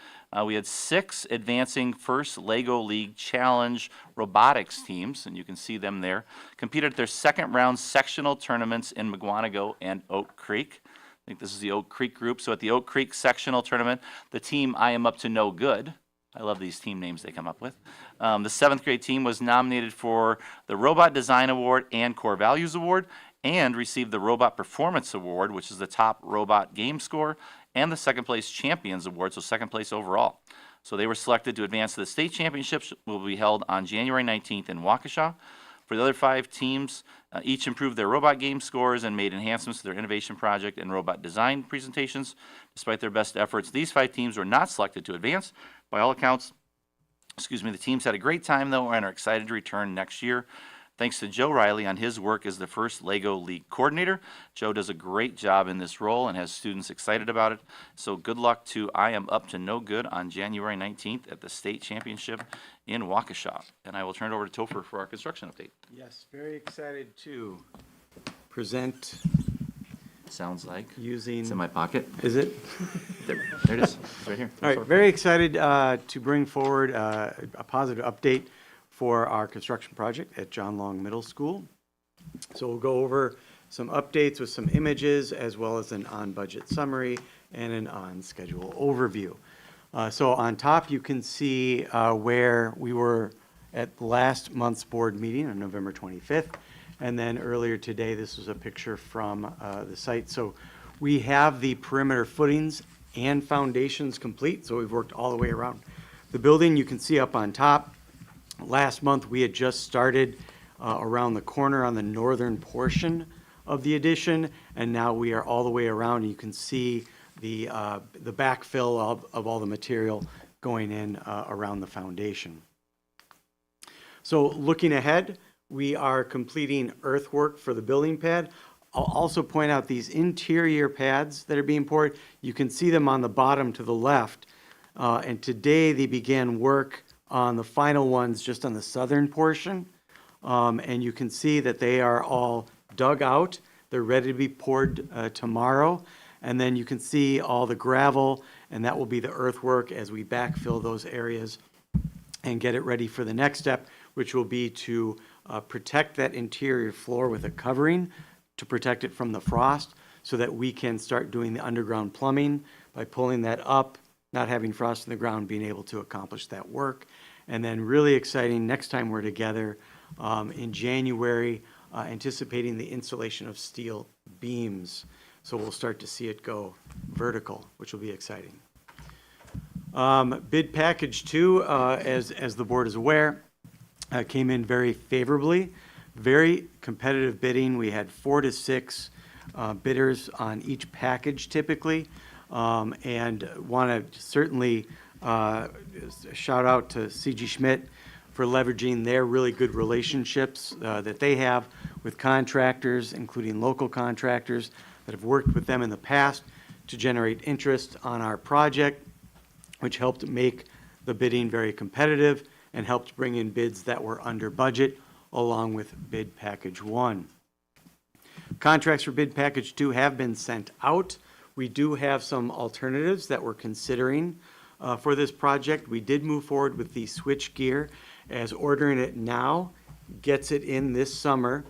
S2: we had 6 advancing first LEGO League Challenge robotics teams, and you can see them there, competed at their second round sectional tournaments in McGuanago and Oak Creek. I think this is the Oak Creek group. So at the Oak Creek sectional tournament, the team I Am Up to No Good, I love these team names they come up with. The 7th grade team was nominated for the Robot Design Award and Core Values Award, and received the Robot Performance Award, which is the top robot game score, and the second place Champions Award, so second place overall. So they were selected to advance to the state championships, will be held on January 19th in Waukesha. For the other 5 teams, each improved their robot game scores and made enhancements to their innovation project and robot design presentations. Despite their best efforts, these 5 teams were not selected to advance. By all accounts, the teams had a great time though and are excited to return next year. Thanks to Joe Riley on his work as the first LEGO League coordinator. Joe does a great job in this role and has students excited about it. So good luck to I Am Up to No Good on January 19th at the state championship in Waukesha. And I will turn it over to Topher for our construction update.
S15: Yes, very excited to present
S2: Sounds like
S15: using.
S2: it's in my pocket.
S15: Is it?
S2: There it is. It's right here.
S15: All right, very excited to bring forward a positive update for our construction project at John Long Middle School. So we'll go over some updates with some images as well as an on-budget summary and an on-schedule overview. So on top you can see where we were at last month's board meeting on November 25th. And then earlier today, this was a picture from the site. So we have the perimeter footings and foundations complete. So we've worked all the way around the building. You can see up on top. Last month, we had just started around the corner on the northern portion of the addition, and now we are all the way around. You can see the backfill of all the material going in around the foundation. So looking ahead, we are completing earthwork for the building pad. I'll also point out these interior pads that are being poured. You can see them on the bottom to the left, and today they began work on the final ones just on the southern portion. And you can see that they are all dug out. They're ready to be poured tomorrow. And then you can see all the gravel, and that will be the earthwork as we backfill those areas and get it ready for the next step, which will be to protect that interior floor with a covering to protect it from the frost so that we can start doing the underground plumbing by pulling that up, not having frost in the ground, being able to accomplish that work. And then really exciting, next time we're together in January, anticipating the installation of steel beams. So we'll start to see it go vertical, which will be exciting. Bid package 2, as the board is aware, came in very favorably. Very competitive bidding. We had 4 to 6 bidders on each package typically. And want to certainly shout out to C.G. Schmidt for leveraging their really good relationships that they have with contractors, including local contractors that have worked with them in the past to generate interest on our project, which helped make the bidding very competitive and helped bring in bids that were under budget along with bid package 1. Contracts for bid package 2 have been sent out. We do have some alternatives that we're considering for this project. We did move forward with the switch gear as ordering it now gets it in this summer.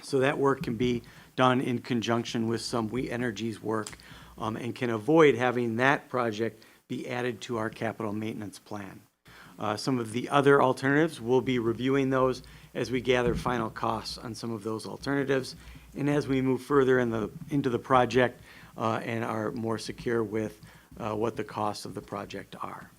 S15: So that work can be done in conjunction with some We Energies work and can avoid having that project be added to our capital maintenance plan. Some of the other alternatives, we'll be reviewing those as we gather final costs on some of those alternatives and as we move further into the project and are more secure with what the costs of the project are.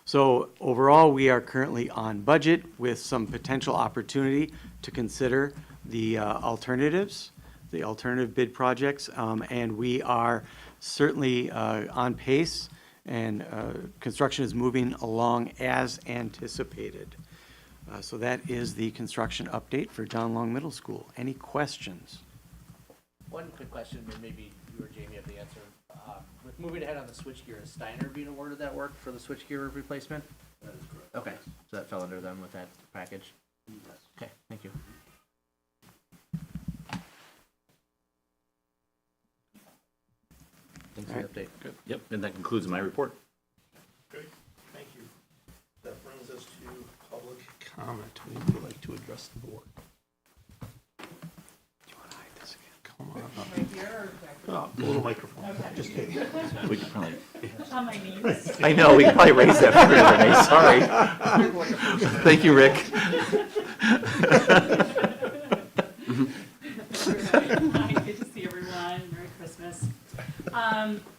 S15: So overall, we are currently on budget with some potential opportunity to consider the alternatives, the alternative bid projects, and we are certainly on pace and construction is moving along as anticipated. So that is the construction update for John Long Middle School. Any questions?
S13: One quick question, and maybe you or Jamie have the answer. With moving ahead on the switchgear, is Steiner being awarded that work for the switchgear replacement?
S12: That is correct.
S13: Okay, so that fell under them with that package?
S12: Yes.
S13: Okay, thank you.
S2: Yep, and that concludes my report.
S1: Great, thank you. That brings us to public comment. We would like to address the board. Do you want to hide this again? Come on up.
S16: Right here or
S1: Oh, a little microphone. Just kidding.
S2: We could probably,
S16: on my knees?
S2: I know, we could probably raise that for you, Renee, sorry. Thank you, Rick.
S16: Hi, good to see everyone. Merry Christmas.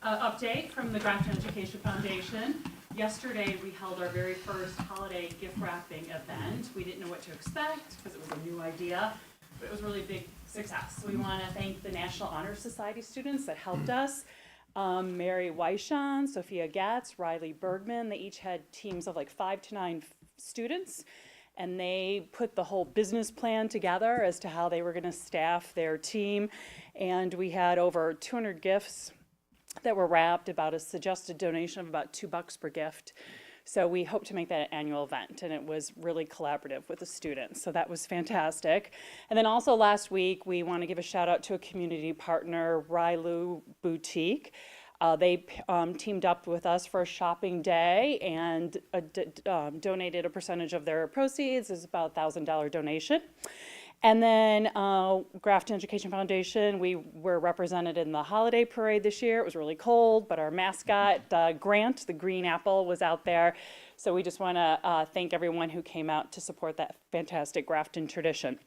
S16: Update from the Grafton Education Foundation. Yesterday, we held our very first holiday gift wrapping event. We didn't know what to expect because it was a new idea, but it was really a big success. We want to thank the National Honor Society students that helped us. Mary Weishon, Sophia Gatz, Riley Bergman. They each had teams of like 5 to 9 students, and they put the whole business plan together as to how they were going to staff their team. And we had over 200 gifts that were wrapped, about a suggested donation of about $2 per gift. So we hope to make that an annual event, and it was really collaborative with the students. So that was fantastic. And then also last week, we want to give a shout out to a community partner, Rylu Boutique. They teamed up with us for a shopping day and donated a percentage of their proceeds. It's about a $1,000 donation. And then Grafton Education Foundation, we were represented in the holiday parade this year. It was really cold, but our mascot, Grant, the green apple, was out there. So we just want to thank everyone who came out to support that fantastic Grafton tradition.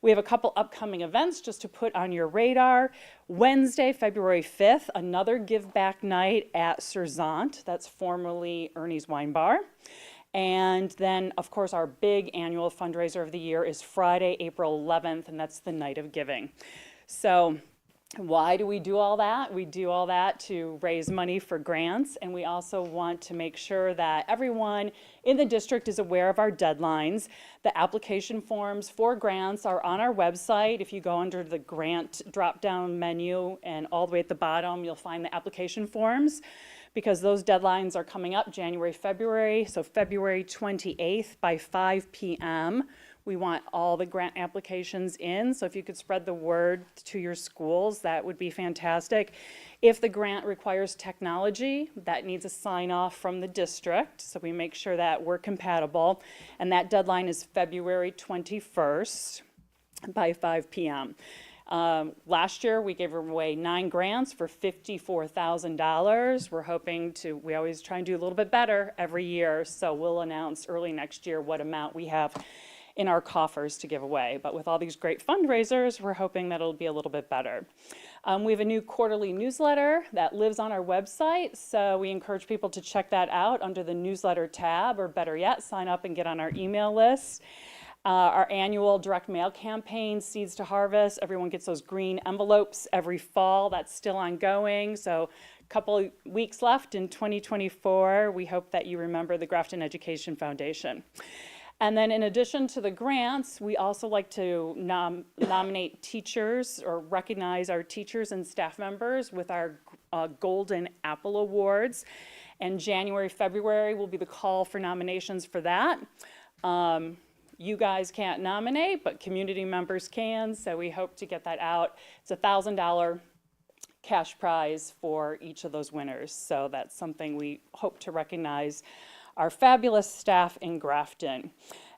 S16: We have a couple upcoming events just to put on your radar. Wednesday, February 5th, another Give Back Night at Serzant. That's formerly Ernie's Wine Bar. And then, of course, our big annual fundraiser of the year is Friday, April 11th, and that's the Night of Giving. So why do we do all that? We do all that to raise money for grants, and we also want to make sure that everyone in the district is aware of our deadlines. The application forms for grants are on our website. If you go under the grant drop-down menu and all the way at the bottom, you'll find the application forms, because those deadlines are coming up January, February. So February 28th by 5 p.m. We want all the grant applications in. So if you could spread the word to your schools, that would be fantastic. If the grant requires technology, that needs a sign off from the district. So we make sure that we're compatible. And that deadline is February 21st by 5 p.m. Last year, we gave away 9 grants for $54,000. We're hoping to, we always try and do a little bit better every year, so we'll announce early next year what amount we have in our coffers to give away. But with all these great fundraisers, we're hoping that it'll be a little bit better. We have a new quarterly newsletter that lives on our website, so we encourage people to check that out under the newsletter tab, or better yet, sign up and get on our email list. Our annual direct mail campaign, Seeds to Harvest, everyone gets those green envelopes every fall. That's still ongoing. So a couple weeks left in 2024. We hope that you remember the Grafton Education Foundation. And then in addition to the grants, we also like to nominate teachers or recognize our teachers and staff members with our Golden Apple Awards. And January, February will be the call for nominations for that. You guys can't nominate, but community members can, so we hope to get that out. It's a $1,000 cash prize for each of those winners, so that's something we hope to recognize our fabulous staff in Grafton.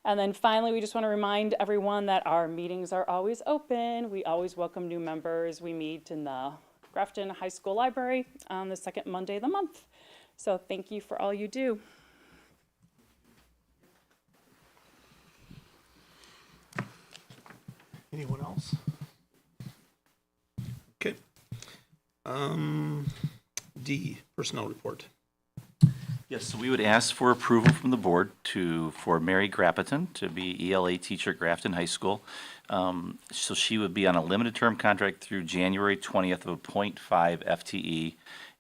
S16: And then finally, we just want to remind everyone that our meetings are always open. We always welcome new members. We meet in the Grafton High School Library on the second Monday of the month. So thank you for all you do.
S1: Anyone else? Okay. D, personnel report.
S2: Yes, so we would ask for approval from the board for Mary Grappeton to be ELA teacher at Grafton High School. So she would be on a limited term contract through January 20th of a 0.5 FTE,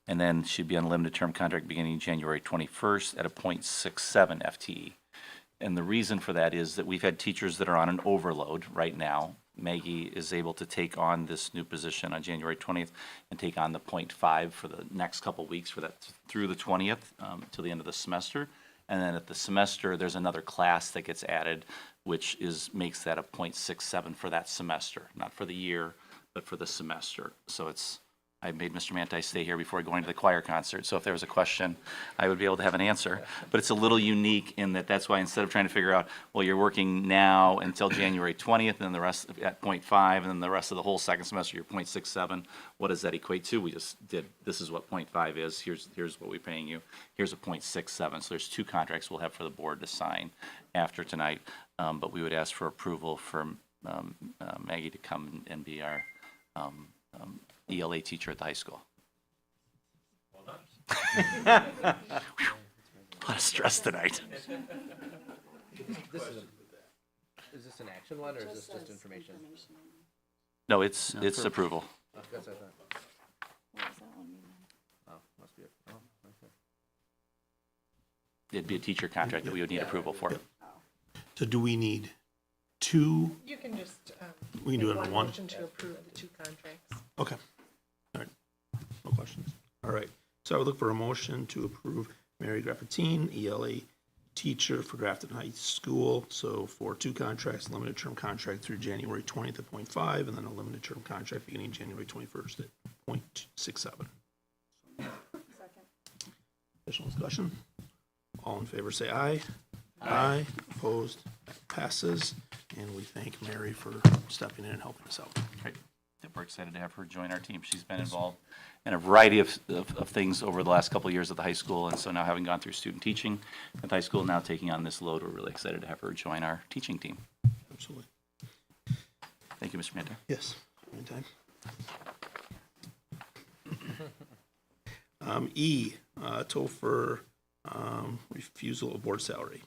S2: and then she'd be on a limited term contract beginning January 21st at a 0.67 FTE. And the reason for that is that we've had teachers that are on an overload right now. Maggie is able to take on this new position on January 20th and take on the 0.5 for the next couple weeks for that through the 20th till the end of the semester. And then at the semester, there's another class that gets added, which makes that a 0.67 for that semester, not for the year, but for the semester. So it's, I made Mr. Manti stay here before going to the choir concert, so if there was a question, I would be able to have an answer. But it's a little unique in that that's why instead of trying to figure out, well, you're working now until January 20th, and then the rest at 0.5, and then the rest of the whole second semester, you're 0.67. What does that equate to? We just did, this is what 0.5 is, here's what we're paying you, here's a 0.67. So there's two contracts we'll have for the board to sign after tonight. But we would ask for approval for Maggie to come and be our ELA teacher at the high school. A lot of stress tonight.
S13: Is this an action one, or is this just information?
S2: No, it's approval.
S13: Oh, that's what I thought. Oh, must be it. Oh, okay.
S2: It'd be a teacher contract that we would need approval for.
S1: So do we need two?
S17: You can just,
S1: We can do it in one?
S17: motion to approve the two contracts.
S1: Okay. All right. No questions. All right. So I would look for a motion to approve Mary Grafton, ELA teacher for Grafton High School. So for two contracts, limited term contract through January 20th at 0.5, and then a limited term contract beginning January 21st at 0.67. Additional discussion? All in favor say aye. Aye. Opposed? That passes. And we thank Mary for stepping in and helping us out.
S2: Great. We're excited to have her join our team. She's been involved in a variety of things over the last couple of years at the high school, and so now having gone through student teaching at the high school, now taking on this load, we're really excited to have her join our teaching team.
S1: Absolutely.
S2: Thank you, Mr. Manter.
S1: Yes, anytime. Topher, refusal of board salary.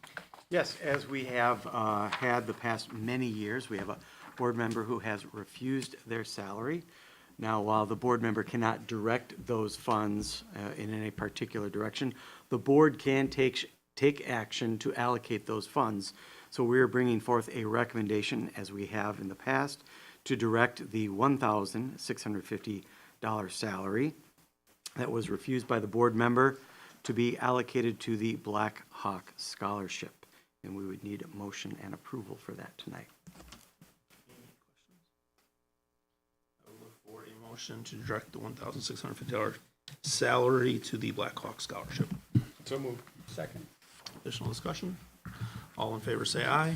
S15: Yes, as we have had the past many years, we have a board member who has refused their salary. Now, while the board member cannot direct those funds in any particular direction, the board can take action to allocate those funds. So we are bringing forth a recommendation, as we have in the past, to direct the $1,650 salary that was refused by the board member to be allocated to the Black Hawk Scholarship. And we would need a motion and approval for that tonight.
S1: I would look for a motion to direct the $1,650 salary to the Black Hawk Scholarship.
S14: So moved. Second.
S1: Additional discussion? All in favor say aye.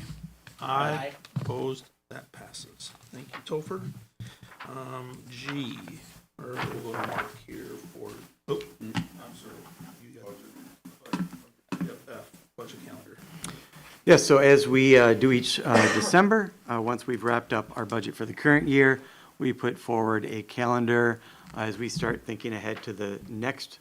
S1: Aye. Opposed? That passes. Thank you, Topher. G, or we'll go to Mark here for, oh, I'm sorry. You got yep, F, budget calendar.
S15: Yes, so as we do each December, once we've wrapped up our budget for the current year, we put forward a calendar as we start thinking ahead to the next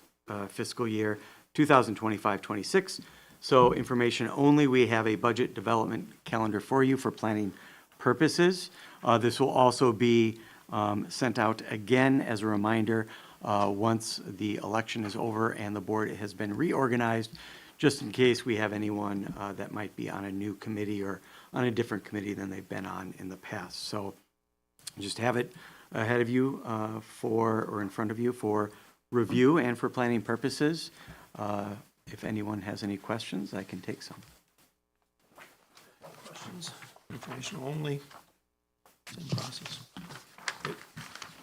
S15: fiscal year, 2025-26. So information only, we have a budget development calendar for you for planning purposes. This will also be sent out again as a reminder once the election is over and the board has been reorganized, just in case we have anyone that might be on a new committee or on a different committee than they've been on in the past. So just have it ahead of you or in front of you for review and for planning purposes. If anyone has any questions, I can take some.
S1: Questions? Information only. Same process. Okay.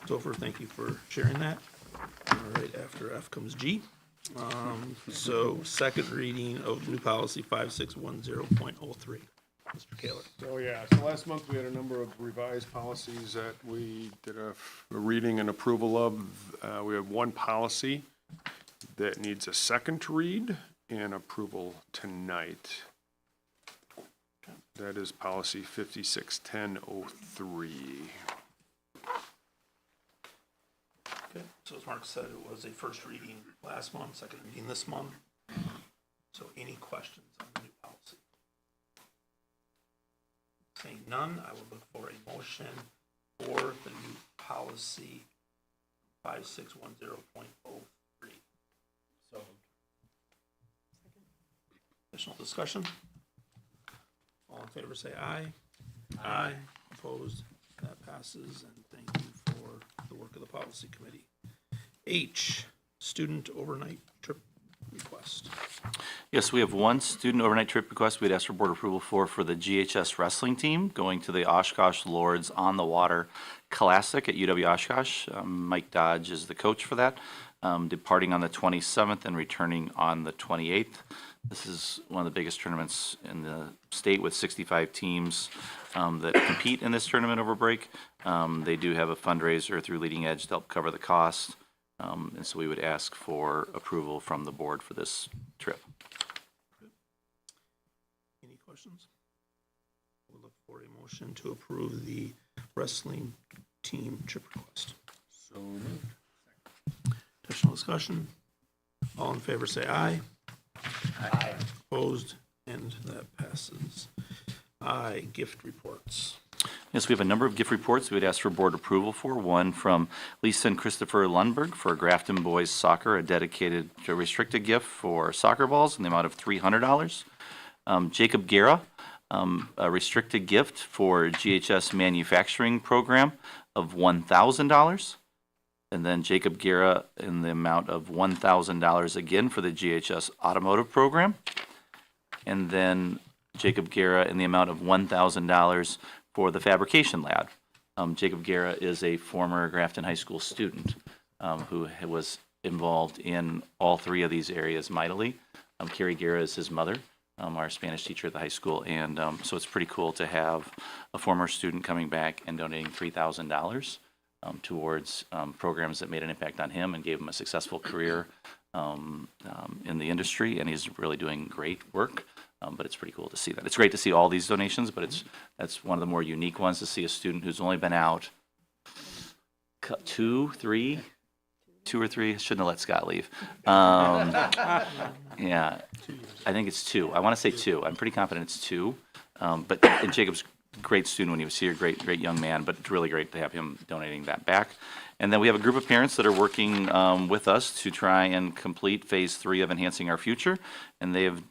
S1: Topher, thank you for sharing that. All right, after F comes G. So second reading of new policy 5610.03. Mr. Kaler.
S14: Oh, yeah. So last month we had a number of revised policies that we did a reading and approval of. We have one policy that needs a second read and approval tonight. That is policy 5610.03.
S1: Okay, so as Mark said, it was a first reading last month, second reading this month. So any questions on the new policy? Saying none, I would look for a motion for the new policy 5610.03.
S13: So
S1: Additional discussion? All in favor say aye. Aye. Opposed? That passes, and thank you for the work of the policy committee. H, student overnight trip request.
S2: Yes, we have one student overnight trip request we'd ask for board approval for the GHS wrestling team going to the Oshkosh Lords on the Water Classic at UW Oshkosh. Mike Dodge is the coach for that, departing on the 27th and returning on the 28th. This is one of the biggest tournaments in the state with 65 teams that compete in this tournament over break. They do have a fundraiser through Leading Edge to help cover the cost. And so we would ask for approval from the board for this trip.
S1: Any questions? We'll look for a motion to approve the wrestling team trip request.
S14: So moved.
S1: Additional discussion? All in favor say aye.
S13: Aye.
S1: Opposed? And that passes. Aye. Gift reports.
S2: Yes, we have a number of gift reports we would ask for board approval for. One from Lisa and Christopher Lundberg for Grafton Boys Soccer, a dedicated to restricted gift for soccer balls in the amount of $300. Jacob Guerra, a restricted gift for GHS manufacturing program of $1,000. And then Jacob Guerra in the amount of $1,000 again for the GHS automotive program. And then Jacob Guerra in the amount of $1,000 for the fabrication lab. Jacob Guerra is a former Grafton High School student who was involved in all three of these areas mightily. Carrie Guerra is his mother, our Spanish teacher at the high school, and so it's pretty cool to have a former student coming back and donating $3,000 towards programs that made an impact on him and gave him a successful career in the industry, and he's really doing great work. But it's pretty cool to see that. It's great to see all these donations, but that's one of the more unique ones to see a student who's only been out two or three. Shouldn't have let Scott leave. Yeah, I think it's 2. I want to say 2. I'm pretty confident it's 2. And Jacob's a great student when he was here, great young man, but it's really great to have him donating that back. And then we have a group of parents that are working with us to try and complete phase 3 of Enhancing Our Future. And they have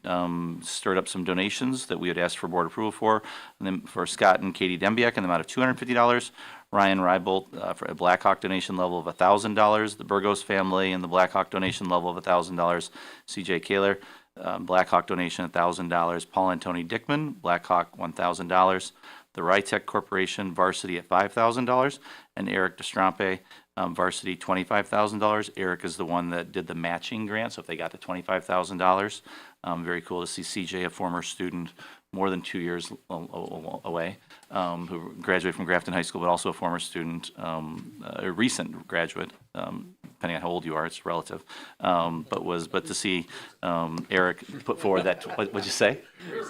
S2: stirred up some donations that we had asked for board approval for. And then for Scott and Katie Dembiak in the amount of $250. Ryan Rybolt for a Blackhawk donation level of $1,000. The Burgos family and the Blackhawk donation level of $1,000. CJ Kaler, Blackhawk donation $1,000. Paul and Tony Dickman, Blackhawk $1,000. The Rytech Corporation varsity at $5,000, and Eric Destrampe, varsity $25,000. Eric is the one that did the matching grant, so if they got to $25,000, very cool to see CJ, a former student, more than 2 years away, who graduated from Grafton High School, but also a former student, a recent graduate, depending on how old you are, it's relative, but to see Eric put forward that, what'd you say?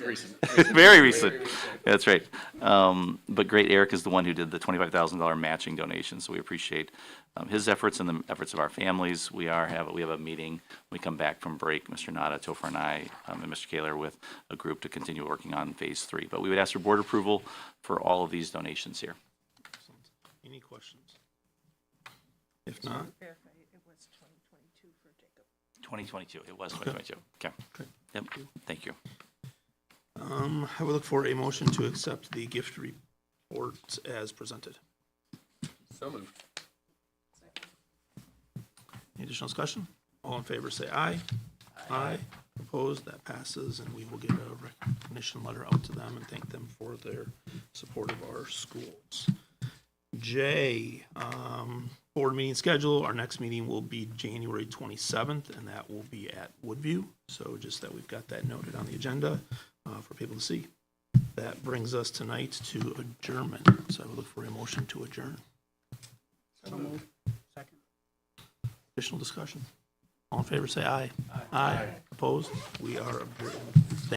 S14: Recent.
S2: Very recent. That's right. But great, Eric is the one who did the $25,000 matching donation, so we appreciate his efforts and the efforts of our families. We have a meeting when we come back from break, Mr. Nada, Topher, and I, and Mr. Kaler with a group to continue working on phase 3. But we would ask for board approval for all of these donations here.
S1: Excellent. Any questions? If not,
S17: Verify, it was 2022 for Jacob.
S2: 2022, it was 2022. Okay. Yep, thank you.
S1: I would look for a motion to accept the gift reports as presented.
S14: So moved.
S1: Any additional discussion? All in favor say aye. Aye. Opposed? That passes, and we will get a recognition letter out to them and thank them for their support of our schools. J, board meeting schedule. Our next meeting will be January 27th, and that will be at Woodview. So just that we've got that noted on the agenda for people to see. That brings us tonight to adjournment. So I would look for a motion to adjourn.
S13: So moved. Second.
S1: Additional discussion? All in favor, say aye. Aye. Opposed? We are adjourned.